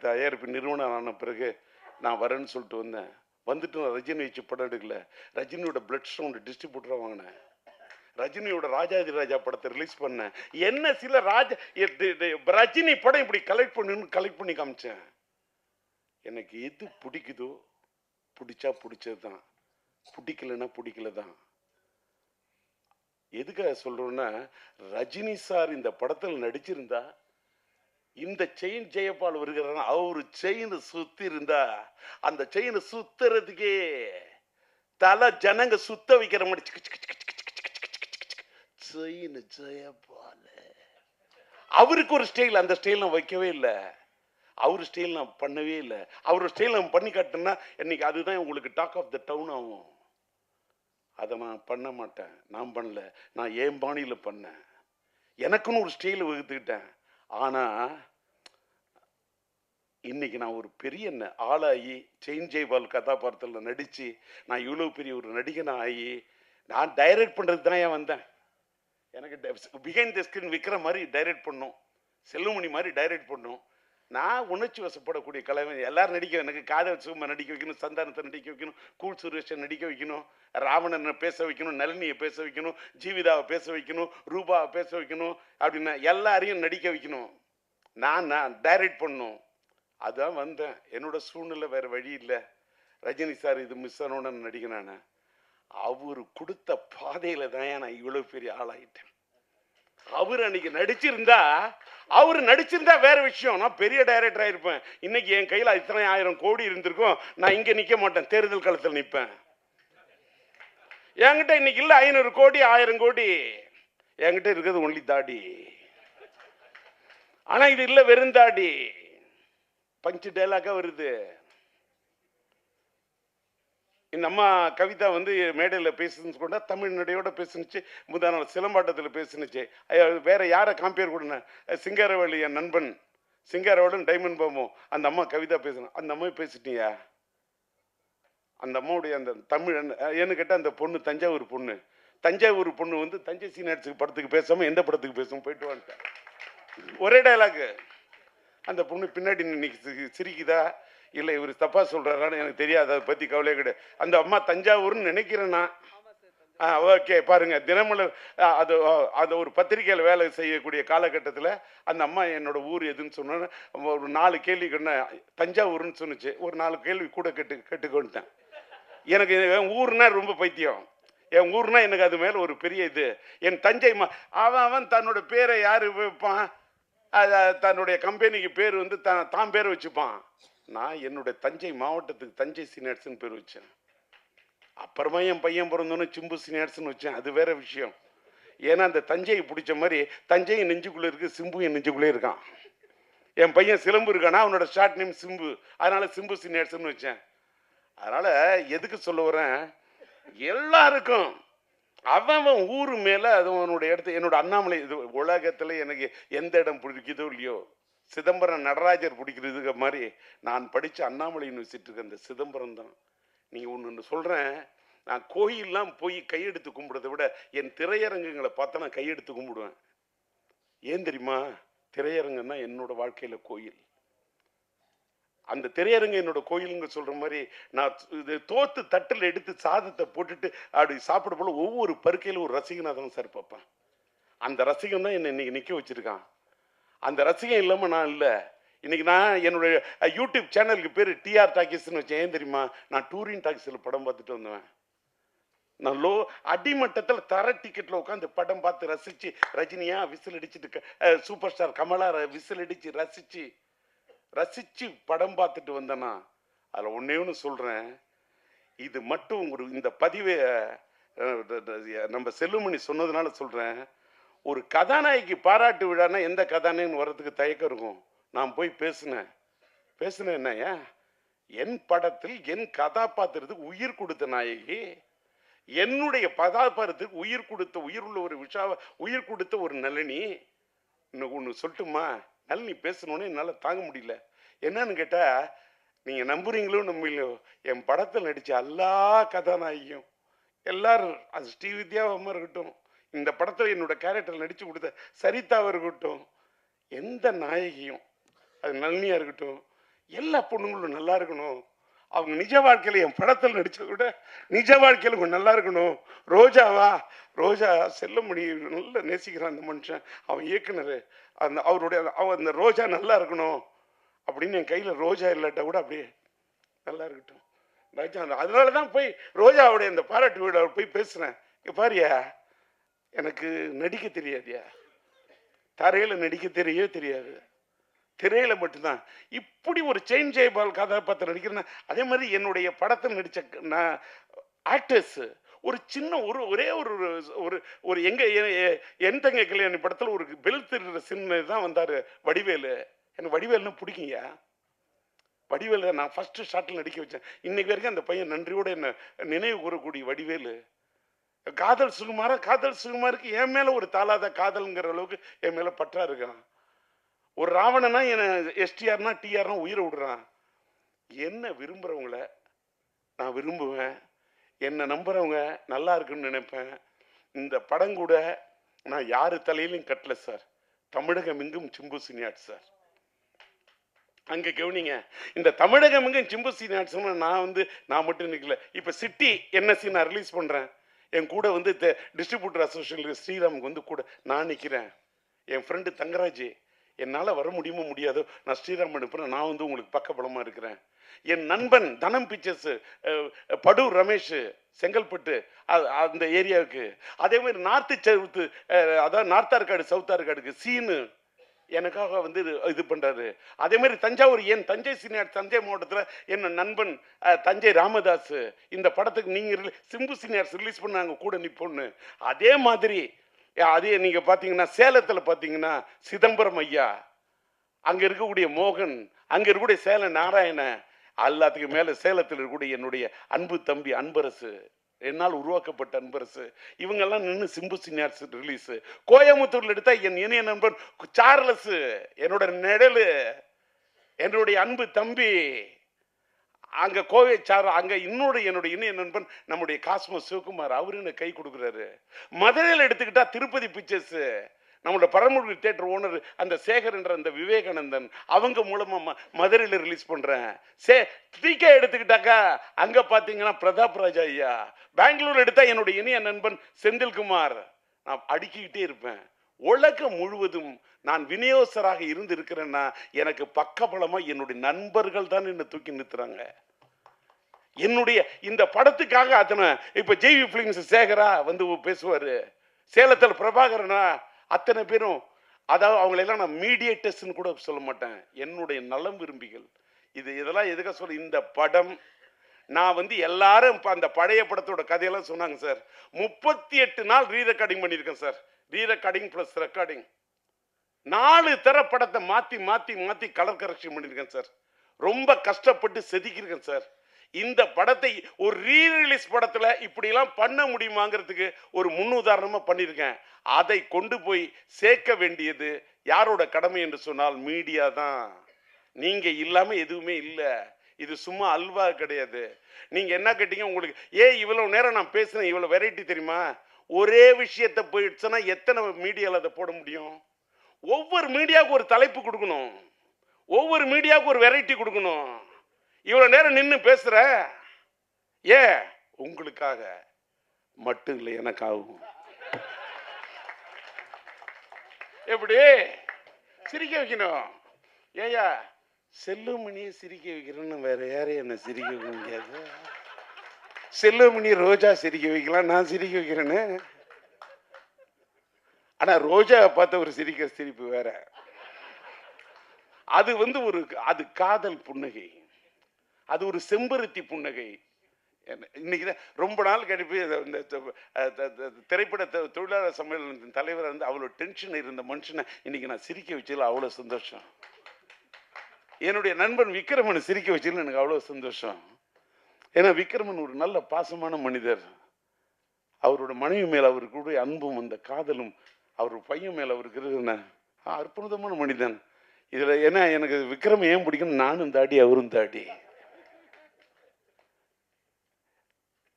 தயாரிப்பு நிறுவனம் ஆன பிறகு நான் வரேன்னு சொல்லிட்டு வந்தேன். வந்துட்டு நான் ரஜினி வச்சு படம் எடுக்கல, ரஜினியோட பிளட் ஸ்டோன் டிஸ்ட்ரிபியூட்டராக வாங்கினேன். ரஜினியோட ராஜாதி ராஜா படத்தை ரிலீஸ் பண்ணேன். என்ன சில ரஜினி படம் இப்படி கலெக்ட் பண்ணி காமிச்சேன். எனக்கு எது பிடிக்குதோ, பிடிச்சா பிடிச்சது தான், பிடிக்கலன்னா பிடிக்கல தான். எதுக்காக சொல்றோம்னா, ரஜினி சார் இந்த படத்தில் நடிச்சிருந்தா, இந்த செயின் ஜெயபால் வருகிறார், அவரு செயின் சுத்தி இருந்தா, அந்த செயின் சுத்துறதுக்கே தலை ஜனங்க சுத்த வைக்கிற மாதிரி செயின் ஜெயபால். அவருக்கு ஒரு ஸ்டைல், அந்த ஸ்டைல் நான் வைக்கவே இல்லை. அவர் ஸ்டைல் நான் பண்ணவே இல்லை. அவர் ஸ்டைல் நான் பண்ணி காட்டினா இன்னைக்கு அதுதான் உங்களுக்கு டாக் ஆஃப் த டவுன் ஆகும். அதை நான் பண்ண மாட்டேன். நான் பண்ணல, நான் என் பாணியில் பண்ணேன். எனக்குன்னு ஒரு ஸ்டைல் வகுத்துக்கிட்டேன். ஆனா இன்னைக்கு நான் ஒரு பெரிய ஆளாகி செயின் ஜெய்பால் கதாபாத்திரத்தில் நடிச்சு நான் இவ்வளவு பெரிய ஒரு நடிகன் ஆகி நான் டைரக்ட் பண்றது தான் ஏன் வந்தேன். எனக்கு பிஹைண்ட் த ஸ்கிரீன் விற்கிற மாதிரி டைரக்ட் பண்ணும், செல்லுமணி மாதிரி டைரக்ட் பண்ணும். நான் உணர்ச்சி வசப்படக்கூடிய கலைவன். எல்லாரும் நடிக்க, எனக்கு காதல் சும்மா நடிக்க வைக்கணும், சந்தானத்தை நடிக்க வைக்கணும், கூல் சுரேஷை நடிக்க வைக்கணும், ராவணனை பேச வைக்கணும், நளினியை பேச வைக்கணும், ஜீவிதாவை பேச வைக்கணும், ரூபாவை பேச வைக்கணும், அப்படின்னா எல்லாரையும் நடிக்க வைக்கணும். நான் டைரக்ட் பண்ணும். அதான் வந்தேன். என்னோட சூழ்நிலை வேற வழி இல்லை. ரஜினி சார் இது மிஸ் ஆனோன்னு நடிக்கிறேன். அவரு கொடுத்த பாதையில தான் நான் இவ்வளவு பெரிய ஆளாயிட்டேன். அவர் அன்னைக்கு நடிச்சிருந்தா வேற விஷயம், நான் பெரிய டைரக்டர் ஆயிருப்பேன். இன்னைக்கு என் கையில இத்தனை 1000 கோடி இருந்திருக்கும், நான் இங்க நிக்க மாட்டேன், தேர்தல் காலத்தில் நிற்பேன். என்கிட்ட இன்னைக்கு இல்ல 500 கோடி 1000 கோடி, என்கிட்ட இருக்கிறது ஒன்லி தாடி. ஆனா இது இல்ல, வெறும் தாடி. பஞ்சு டைலாக்கா வருது. இந்த அம்மா கவிதா வந்து மேடையில் பேசுன்னு கொண்டா தமிழ் நடையோட பேசுனுச்சு. முதல் நாள் சிலம்பாட்டத்தில் பேசுனுச்சு. வேற யாரை காம்பேர் கொடுன, சிங்காரவேலு என் நண்பன் சிங்காரவேலன் டைமண்ட் பாமோ, அந்த அம்மா கவிதா பேசணும். அந்த அம்மா பேசிட்டியா? அந்த அம்மாவுடைய அந்த தமிழ் ஏன்னு கேட்டால், அந்த பொண்ணு தஞ்சாவூர் பொண்ணு வந்து தஞ்சை சீனியர்ஸுக்கு படத்துக்கு பேசாமல் எந்த படத்துக்கு பேசும் போயிட்டு வந்துட்டேன். ஒரே டைலாக்கு. அந்த பொண்ணு பின்னாடி இன்னைக்கு சிரிக்குதா இல்லை இவர் தப்பா சொல்றாரான்னு எனக்கு தெரியாது, அதை பற்றி கவலையே கிடையாது. அந்த அம்மா தஞ்சாவூர்னு நினைக்கிறேன்னா ஓகே பாருங்க, தினமலர் அது ஒரு பத்திரிகையில் வேலை செய்யக்கூடிய காலகட்டத்தில் அந்த அம்மா என்னோட ஊர் எதுன்னு சொன்னோன்னு ஒரு 4 கேள்வி தஞ்சாவூர்னு சொன்னிச்சு. ஒரு 4 கேள்வி கூட கேட்டுக்கொண்டேன். எனக்கு என் ஊர்னா ரொம்ப பைத்தியம். என் ஊர்னா எனக்கு அது மேலே ஒரு பெரிய இது. என் தஞ்சை அவன் தன்னோட பேரை யாரு வைப்பான், தன்னுடைய கம்பெனிக்கு பேர் வந்து தான் பேரை வச்சுப்பான். நான் என்னுடைய தஞ்சை மாவட்டத்துக்கு தஞ்சை சீனியர்ஸ்ன்னு பேர் வச்சேன். அப்புறமா என் பையன் பிறந்தோன்னு சிம்பு சீனியர்ஸ்ன்னு வச்சேன். அது வேற விஷயம். ஏன்னா அந்த தஞ்சையை பிடிச்ச மாதிரி தஞ்சையும் நெஞ்சுக்குள்ளே இருக்கு, சிம்பு என் நெஞ்சுக்குள்ளே இருக்கான். என் பையன் சிலம்பு இருக்கானா, அவனோட ஷார்ட் நேம் சிம்பு, அதனால சிம்பு சீனியர்ஸ்ன்னு வச்சேன். அதனால எதுக்கு சொல்ல வரேன், எல்லாருக்கும் அவன் ஊர் மேல அது அவனுடைய இடத்து. என்னோட அண்ணாமலை இது உலகத்துல எனக்கு எந்த இடம் பிடிக்குதோ இல்லையோ, சிதம்பரம் நடராஜர் பிடிக்கிறதுக்கு மாதிரி நான் படிச்ச அண்ணாமலை யூனிவர்சிட்டிக்கு அந்த சிதம்பரம் தான். நீங்க ஒன்று சொல்றேன், நான் கோயிலெல்லாம் போய் கையெடுத்து கும்பிடுறதை விட என் திரையரங்குகளை பார்த்தா நான் கையெடுத்து கும்பிடுவேன். ஏன் தெரியுமா? திரையரங்கம் தான் என்னோட வாழ்க்கையில கோயில். அந்த திரையரங்கு என்னோட கோயிலுங்க சொல்ற மாதிரி நான் இது தோத்து தட்டில் எடுத்து சாதத்தை போட்டுட்டு அப்படி சாப்பிட போல ஒவ்வொரு பருக்கையிலும் ஒரு ரசிகனாக தான் சார் பார்ப்பேன். அந்த ரசிகன் தான் என்னை இன்னைக்கு நிற்க வச்சிருக்கான். அந்த ரசிகன் இல்லாமல் நான் இல்லை. இன்னைக்கு நான் என்னுடைய யூடியூப் சேனலுக்கு பேர் டிஆர் டாக்கீஸ்ன்னு வச்சேன். ஏன் தெரியுமா? நான் டூரிங் டாக்கீஸில் படம் பார்த்துட்டு வந்தேன். நான் அடிமட்டத்தில் தர டிக்கெட்டில் உட்காந்து படம் பார்த்து ரசிச்சு, ரஜினியா விசில் அடிச்சுட்டு, சூப்பர் ஸ்டார் கமலா விசில் அடிச்சு ரசிச்சு படம் பார்த்துட்டு வந்தேன்னா, அதில் ஒன்னே ஒன்று சொல்கிறேன். இது மட்டும் இந்த பதிவை நம்ம செல்லுமணி சொன்னதுனால சொல்றேன். ஒரு கதாநாயகி பாராட்டு விழான்னா எந்த கதாநாயகன் வர்றதுக்கு தயக்கம் இருக்கும். நான் போய் பேசினேன் என்னய்யா, என் படத்தில் என் கதாபாத்திரத்துக்கு உயிர் கொடுத்த நாயகி, என்னுடைய கதாபாத்திரத்துக்கு உயிர் கொடுத்த உயிர் உள்ள ஒரு விஷாவை உயிர் கொடுத்த ஒரு நளினி. இன்னும் ஒன்று சொல்லட்டுமா? நளினி பேசணுன்னு என்னால் தாங்க முடியல. என்னன்னு கேட்டா, நீங்க நம்புறீங்களோ நம்பலையோ, என் படத்தில் நடிச்ச எல்லா கதாநாயகியும் எல்லாரும், அது ஸ்ரீவித்யாவா இருக்கட்டும், இந்த படத்தில் என்னோட கேரக்டர் நடிச்சு கொடுத்த சரிதாவா இருக்கட்டும், எந்த நாயகியும், அது நளினியா இருக்கட்டும், எல்லா பொண்ணுங்களும் நல்லா இருக்கணும். அவங்க நிஜ வாழ்க்கையில என் படத்தில் நடிச்சதை விட நிஜ வாழ்க்கையில கொஞ்சம் நல்லா இருக்கணும். ரோஜா செல்லமணி நல்ல நேசிக்கிறான் அந்த மனுஷன், அவன் இயக்குனர், அந்த ரோஜா நல்லா இருக்கணும் அப்படின்னு என் கையில் ரோஜா இல்லாட்டா கூட அப்படியே நல்லா இருக்கட்டும் ராஜா. அதனால தான் போய் ரோஜாவுடைய இந்த பாராட்டு விழா போய் பேசுகிறேன். இங்கே பாரியா, எனக்கு நடிக்க தெரியாதியா, தரையில் நடிக்க தெரியாது, திரையில மட்டும்தான். இப்படி ஒரு செயின் ஜெயபால் கதாபாத்திரம் நடிக்கிறேன். அதே மாதிரி என்னுடைய படத்தில் நடித்த ஆக்டர்ஸ் ஒரு சின்ன ஒரே ஒரு என் தங்க கல்யாணி படத்தில் ஒரு பெல் திருடுற சின்ன தான் வந்தார் வடிவேலு. எனக்கு வடிவேலுன்னு பிடிக்குங்கய்யா. வடிவேலு நான் ஃபர்ஸ்ட் ஷாட்டில் நடிக்க வச்சேன். இன்னைக்கு வரைக்கும் அந்த பையன் நன்றியோட என்ன நினைவு கூறக்கூடிய வடிவேலு. காதல் சுகுமாருக்கு என் மேல ஒரு தாளாத காதல்ங்கிற அளவுக்கு என் மேல பற்றா இருக்கான். ஒரு ராவணனா என்ன எஸ்டிஆர்னா டிஆர்னா உயிரை விடுறான். என்ன விரும்புறவங்கள நான் விரும்புவேன், என்னை நம்புறவங்க நல்லா இருக்குன்னு நினைப்பேன். இந்த படம் கூட நான் யாரு தலையிலும் கட்டல சார், தமிழகம் எங்கும் சிம்பு சினியாட் சார். அங்க கவனிங்க, இந்த தமிழகம் எங்கும் சிம்பு சினியாட் நான் மட்டும் நிற்கல. இப்ப சிட்டி என்எஸ்சி நான் ரிலீஸ் பண்றேன், என் கூட டிஸ்ட்ரிபியூட்டர் அசோசியேஷன் ஸ்ரீராமுக்கு கூட நான் நிற்கிறேன். என் ஃப்ரெண்டு தங்கராஜ், என்னால் வர முடியுமோ முடியாதோ நான் ஸ்ரீராம் அனுப்புறேன், நான் உங்களுக்கு பக்கபலமாக இருக்கிறேன். என் நண்பன் தனம் பிக்சர்ஸ் படூர் ரமேஷ் செங்கல்பட்டு அந்த ஏரியாவுக்கு, அதே மாதிரி நார்த்து அதாவது நார்த் ஆர்காடு சவுத் ஆர்காடுக்கு சீனு எனக்காக இது பண்றாரு. அதே மாதிரி தஞ்சாவூர் என் தஞ்சை சீனியார் தஞ்சை மாவட்டத்தில் என்ன நண்பன் தஞ்சை ராமதாஸ், இந்த படத்துக்கு நீங்க சிம்பு சீனியார்ஸ் ரிலீஸ் பண்ணாங்க கூட நிப்போன்னு. அதே மாதிரி அதே நீங்க பாத்தீங்கன்னா சேலத்தில் பாத்தீங்கன்னா சிதம்பரம் ஐயா, அங்க இருக்கக்கூடிய மோகன், அங்க இருக்கக்கூடிய சேல நாராயண, எல்லாத்துக்கும் மேல சேலத்தில் இருக்கக்கூடிய என்னுடைய அன்பு தம்பி அன்பரசு, என்னால் உருவாக்கப்பட்ட அன்பரசு, இவங்கெல்லாம் நின்று சிம்பு சினியார்ஸ் ரிலீஸ். கோயம்புத்தூர்ல எடுத்தா என் இணைய நண்பன் சார்லஸ், என்னோட நிழலு, என்னுடைய அன்பு தம்பி அங்க கோவை சார், அங்க என்னுடைய இணைய நண்பன் நம்முடைய காஸ்மோஸ் சிவகுமார், அவரு எனக்கு கை கொடுக்குறாரு. மதுரையில் எடுத்துக்கிட்டா திருப்பதி பிக்சர்ஸ், நம்மளோட பரமக்குடி தியேட்டர் ஓனர் அந்த சேகர் என்ற அந்த விவேகானந்தன், அவங்க மூலமா மதுரையில் ரிலீஸ் பண்றேன். டிகே எடுத்துக்கிட்டாக்கா அங்க பாத்தீங்கன்னா பிரதாப் ராஜா ஐயா. பெங்களூர் எடுத்தா என்னுடைய இணைய நண்பன் செந்தில்குமார். நான் அடுக்கிக்கிட்டே இருப்பேன். உலகம் முழுவதும் நான் விநியோகராக இருந்து இருக்கிறேன்னா எனக்கு பக்கபலமா என்னுடைய நண்பர்கள் தான் என்ன தூக்கி நிறுத்துறாங்க. என்னுடைய இந்த படத்துக்காக அத்தனை, இப்ப ஜெய்வி பிலிம்ஸ் சேகரா பேசுவாரு, சேலத்தில் பிரபாகரனா, அத்தனை பேரும், அதாவது அவங்களெல்லாம் நான் மீடியேட்டர்ஸ்ன்னு கூட சொல்ல மாட்டேன், என்னுடைய நலம் விரும்பிகள். இதெல்லாம் எதுக்காக சொல்ல, இந்த படம் நான் எல்லாரும் அந்த பழைய படத்தோட கதையெல்லாம் சொன்னாங்க சார். 38 நாள் ரீ ரெக்கார்டிங் பண்ணியிருக்கேன் சார். ரீ ரெக்கார்டிங் பிளஸ் ரெக்கார்டிங் 4 தர படத்தை மாத்தி மாத்தி மாத்தி கலர் கரெக்ஷன் பண்ணியிருக்கேன் சார். ரொம்ப கஷ்டப்பட்டு செதுக்கியிருக்கேன் சார். இந்த படத்தை ஒரு ரீ ரிலீஸ் படத்துல இப்படி எல்லாம் பண்ண முடியுமாங்கிறதுக்கு ஒரு முன்னுதாரணமா பண்ணியிருக்கேன். அதை கொண்டு போய் சேர்க்க வேண்டியது யாரோட கடமை என்று சொன்னால் மீடியா தான். நீங்க இல்லாம எதுவுமே இல்லை. இது சும்மா அல்வா கிடையாது. நீங்க என்ன கேட்டீங்க, உங்களுக்கு இவ்வளவு நேரம் நான் பேசுறேன், இவ்வளவு வெரைட்டி தெரியுமா? ஒரே விஷயத்தை போயிடுச்சுன்னா எத்தனை மீடியாவில் அதை போட முடியும்? ஒவ்வொரு மீடியாவுக்கு ஒரு தலைப்பு கொடுக்கணும், ஒவ்வொரு மீடியாவுக்கு ஒரு வெரைட்டி கொடுக்கணும். இவ்வளவு நேரம் நின்று பேசுற உங்களுக்காக மட்டும் இல்லை, எனக்காகும். எப்படி சிரிக்க வைக்கணும்? ஏயா செல்லுமணியை சிரிக்க வைக்கிறேன்னு வேற யாரையும் என்ன சிரிக்க வைக்க முடியாது. செல்லுமணி ரோஜா சிரிக்க வைக்கலாம், நான் சிரிக்க வைக்கிறேன்னு. ஆனா ரோஜா பார்த்த ஒரு சிரிப்பு வேற. அது அது காதல் புன்னகை, அது ஒரு செம்பருத்தி புன்னகை. இன்னைக்கு தான் ரொம்ப நாள் கழிப்பு இந்த திரைப்பட தொழிலாளர் சம்மேளனத்தின் தலைவர் வந்து அவ்வளோ டென்ஷன் இருந்த மனுஷனை இன்னைக்கு நான் சிரிக்க வச்சதில் அவ்வளோ சந்தோஷம். என்னுடைய நண்பன் விக்ரமனை சிரிக்க வச்சதில் எனக்கு அவ்வளோ சந்தோஷம். ஏன்னா விக்ரமன் ஒரு நல்ல பாசமான மனிதர். அவரோட மனைவி மேல அவருக்கு அன்பும் அந்த காதலும் அவர் பையன் மேல அவருக்கு இருக்கிற அற்புதமான மனிதன். இதுல ஏன்னா எனக்கு விக்ரம் ஏன் பிடிக்கும், நானும் தாடி அவரும் தாடி.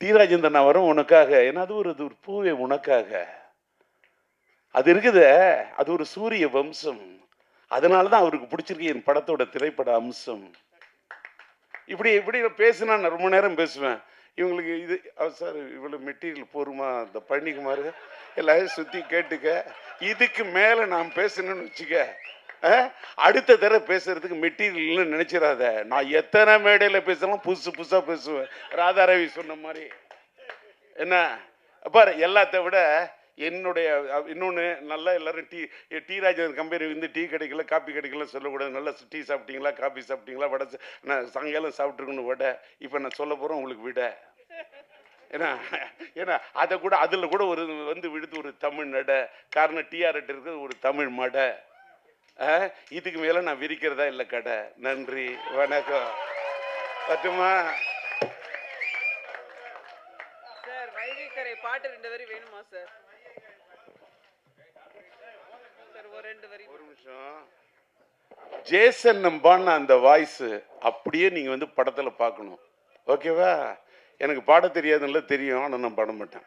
டி ராஜேந்திரன் நான் வரும் உனக்காக, ஏன்னா அது ஒரு பூவே உனக்காக. அது இருக்குது, அது ஒரு சூரிய வம்சம். அதனாலதான் அவருக்கு பிடிச்சிருக்கு என் படத்தோட திரைப்பட அம்சம். இப்படி இப்படி பேசினா நான் ரொம்ப நேரம் பேசுவேன். இவங்களுக்கு இது சார் இவ்வளவு மெட்டீரியல் போருமா, இந்த பழனிக்குமார் எல்லாரும் சுத்தி கேட்டுக்க. இதுக்கு மேல நான் பேசணும்னு வச்சுக்க, அடுத்த தடவை பேசுறதுக்கு மெட்டீரியல் நினைச்சிடாத. நான் எத்தனை மேடையில பேசலாம் புதுசு புதுசா பேசுவேன். ராதாரவி சொன்ன மாதிரி என்ன பாரு. எல்லாத்த விட என்னுடைய இன்னொன்று நல்லா எல்லாரும் டீ ராஜன் கம்பெனி வந்து டீ கிடைக்கல காப்பி கிடைக்கல சொல்லக்கூடாது. நல்லா டீ சாப்பிட்டீங்களா காப்பி சாப்பிட்டீங்களா வடை நான் சாயங்காலம் சாப்பிட்ருக்கணும் வடை. இப்போ நான் சொல்ல போகிறேன் உங்களுக்கு விட. ஏன்னா ஏன்னா அதை கூட அதில் கூட ஒரு வந்து விடுத்து ஒரு தமிழ் நடை. காரணம் டிஆர்எட் இருக்கிறது ஒரு தமிழ் மடை. இதுக்கு மேலே நான் விரிக்கிறதா இல்லை கடை. நன்றி வணக்கம். பட்டுமா சார் வைகைக்கரை பாட்டு 2 வரி வேணுமா சார்? ஒரு நிமிஷம். ஜேசன் நம்பான அந்த வாய்ஸ் அப்படியே நீங்க வந்து படத்துல பார்க்கணும். ஓகேவா? எனக்கு பாட தெரியாதுன்னு தெரியும், ஆனா நான் பாட மாட்டேன்.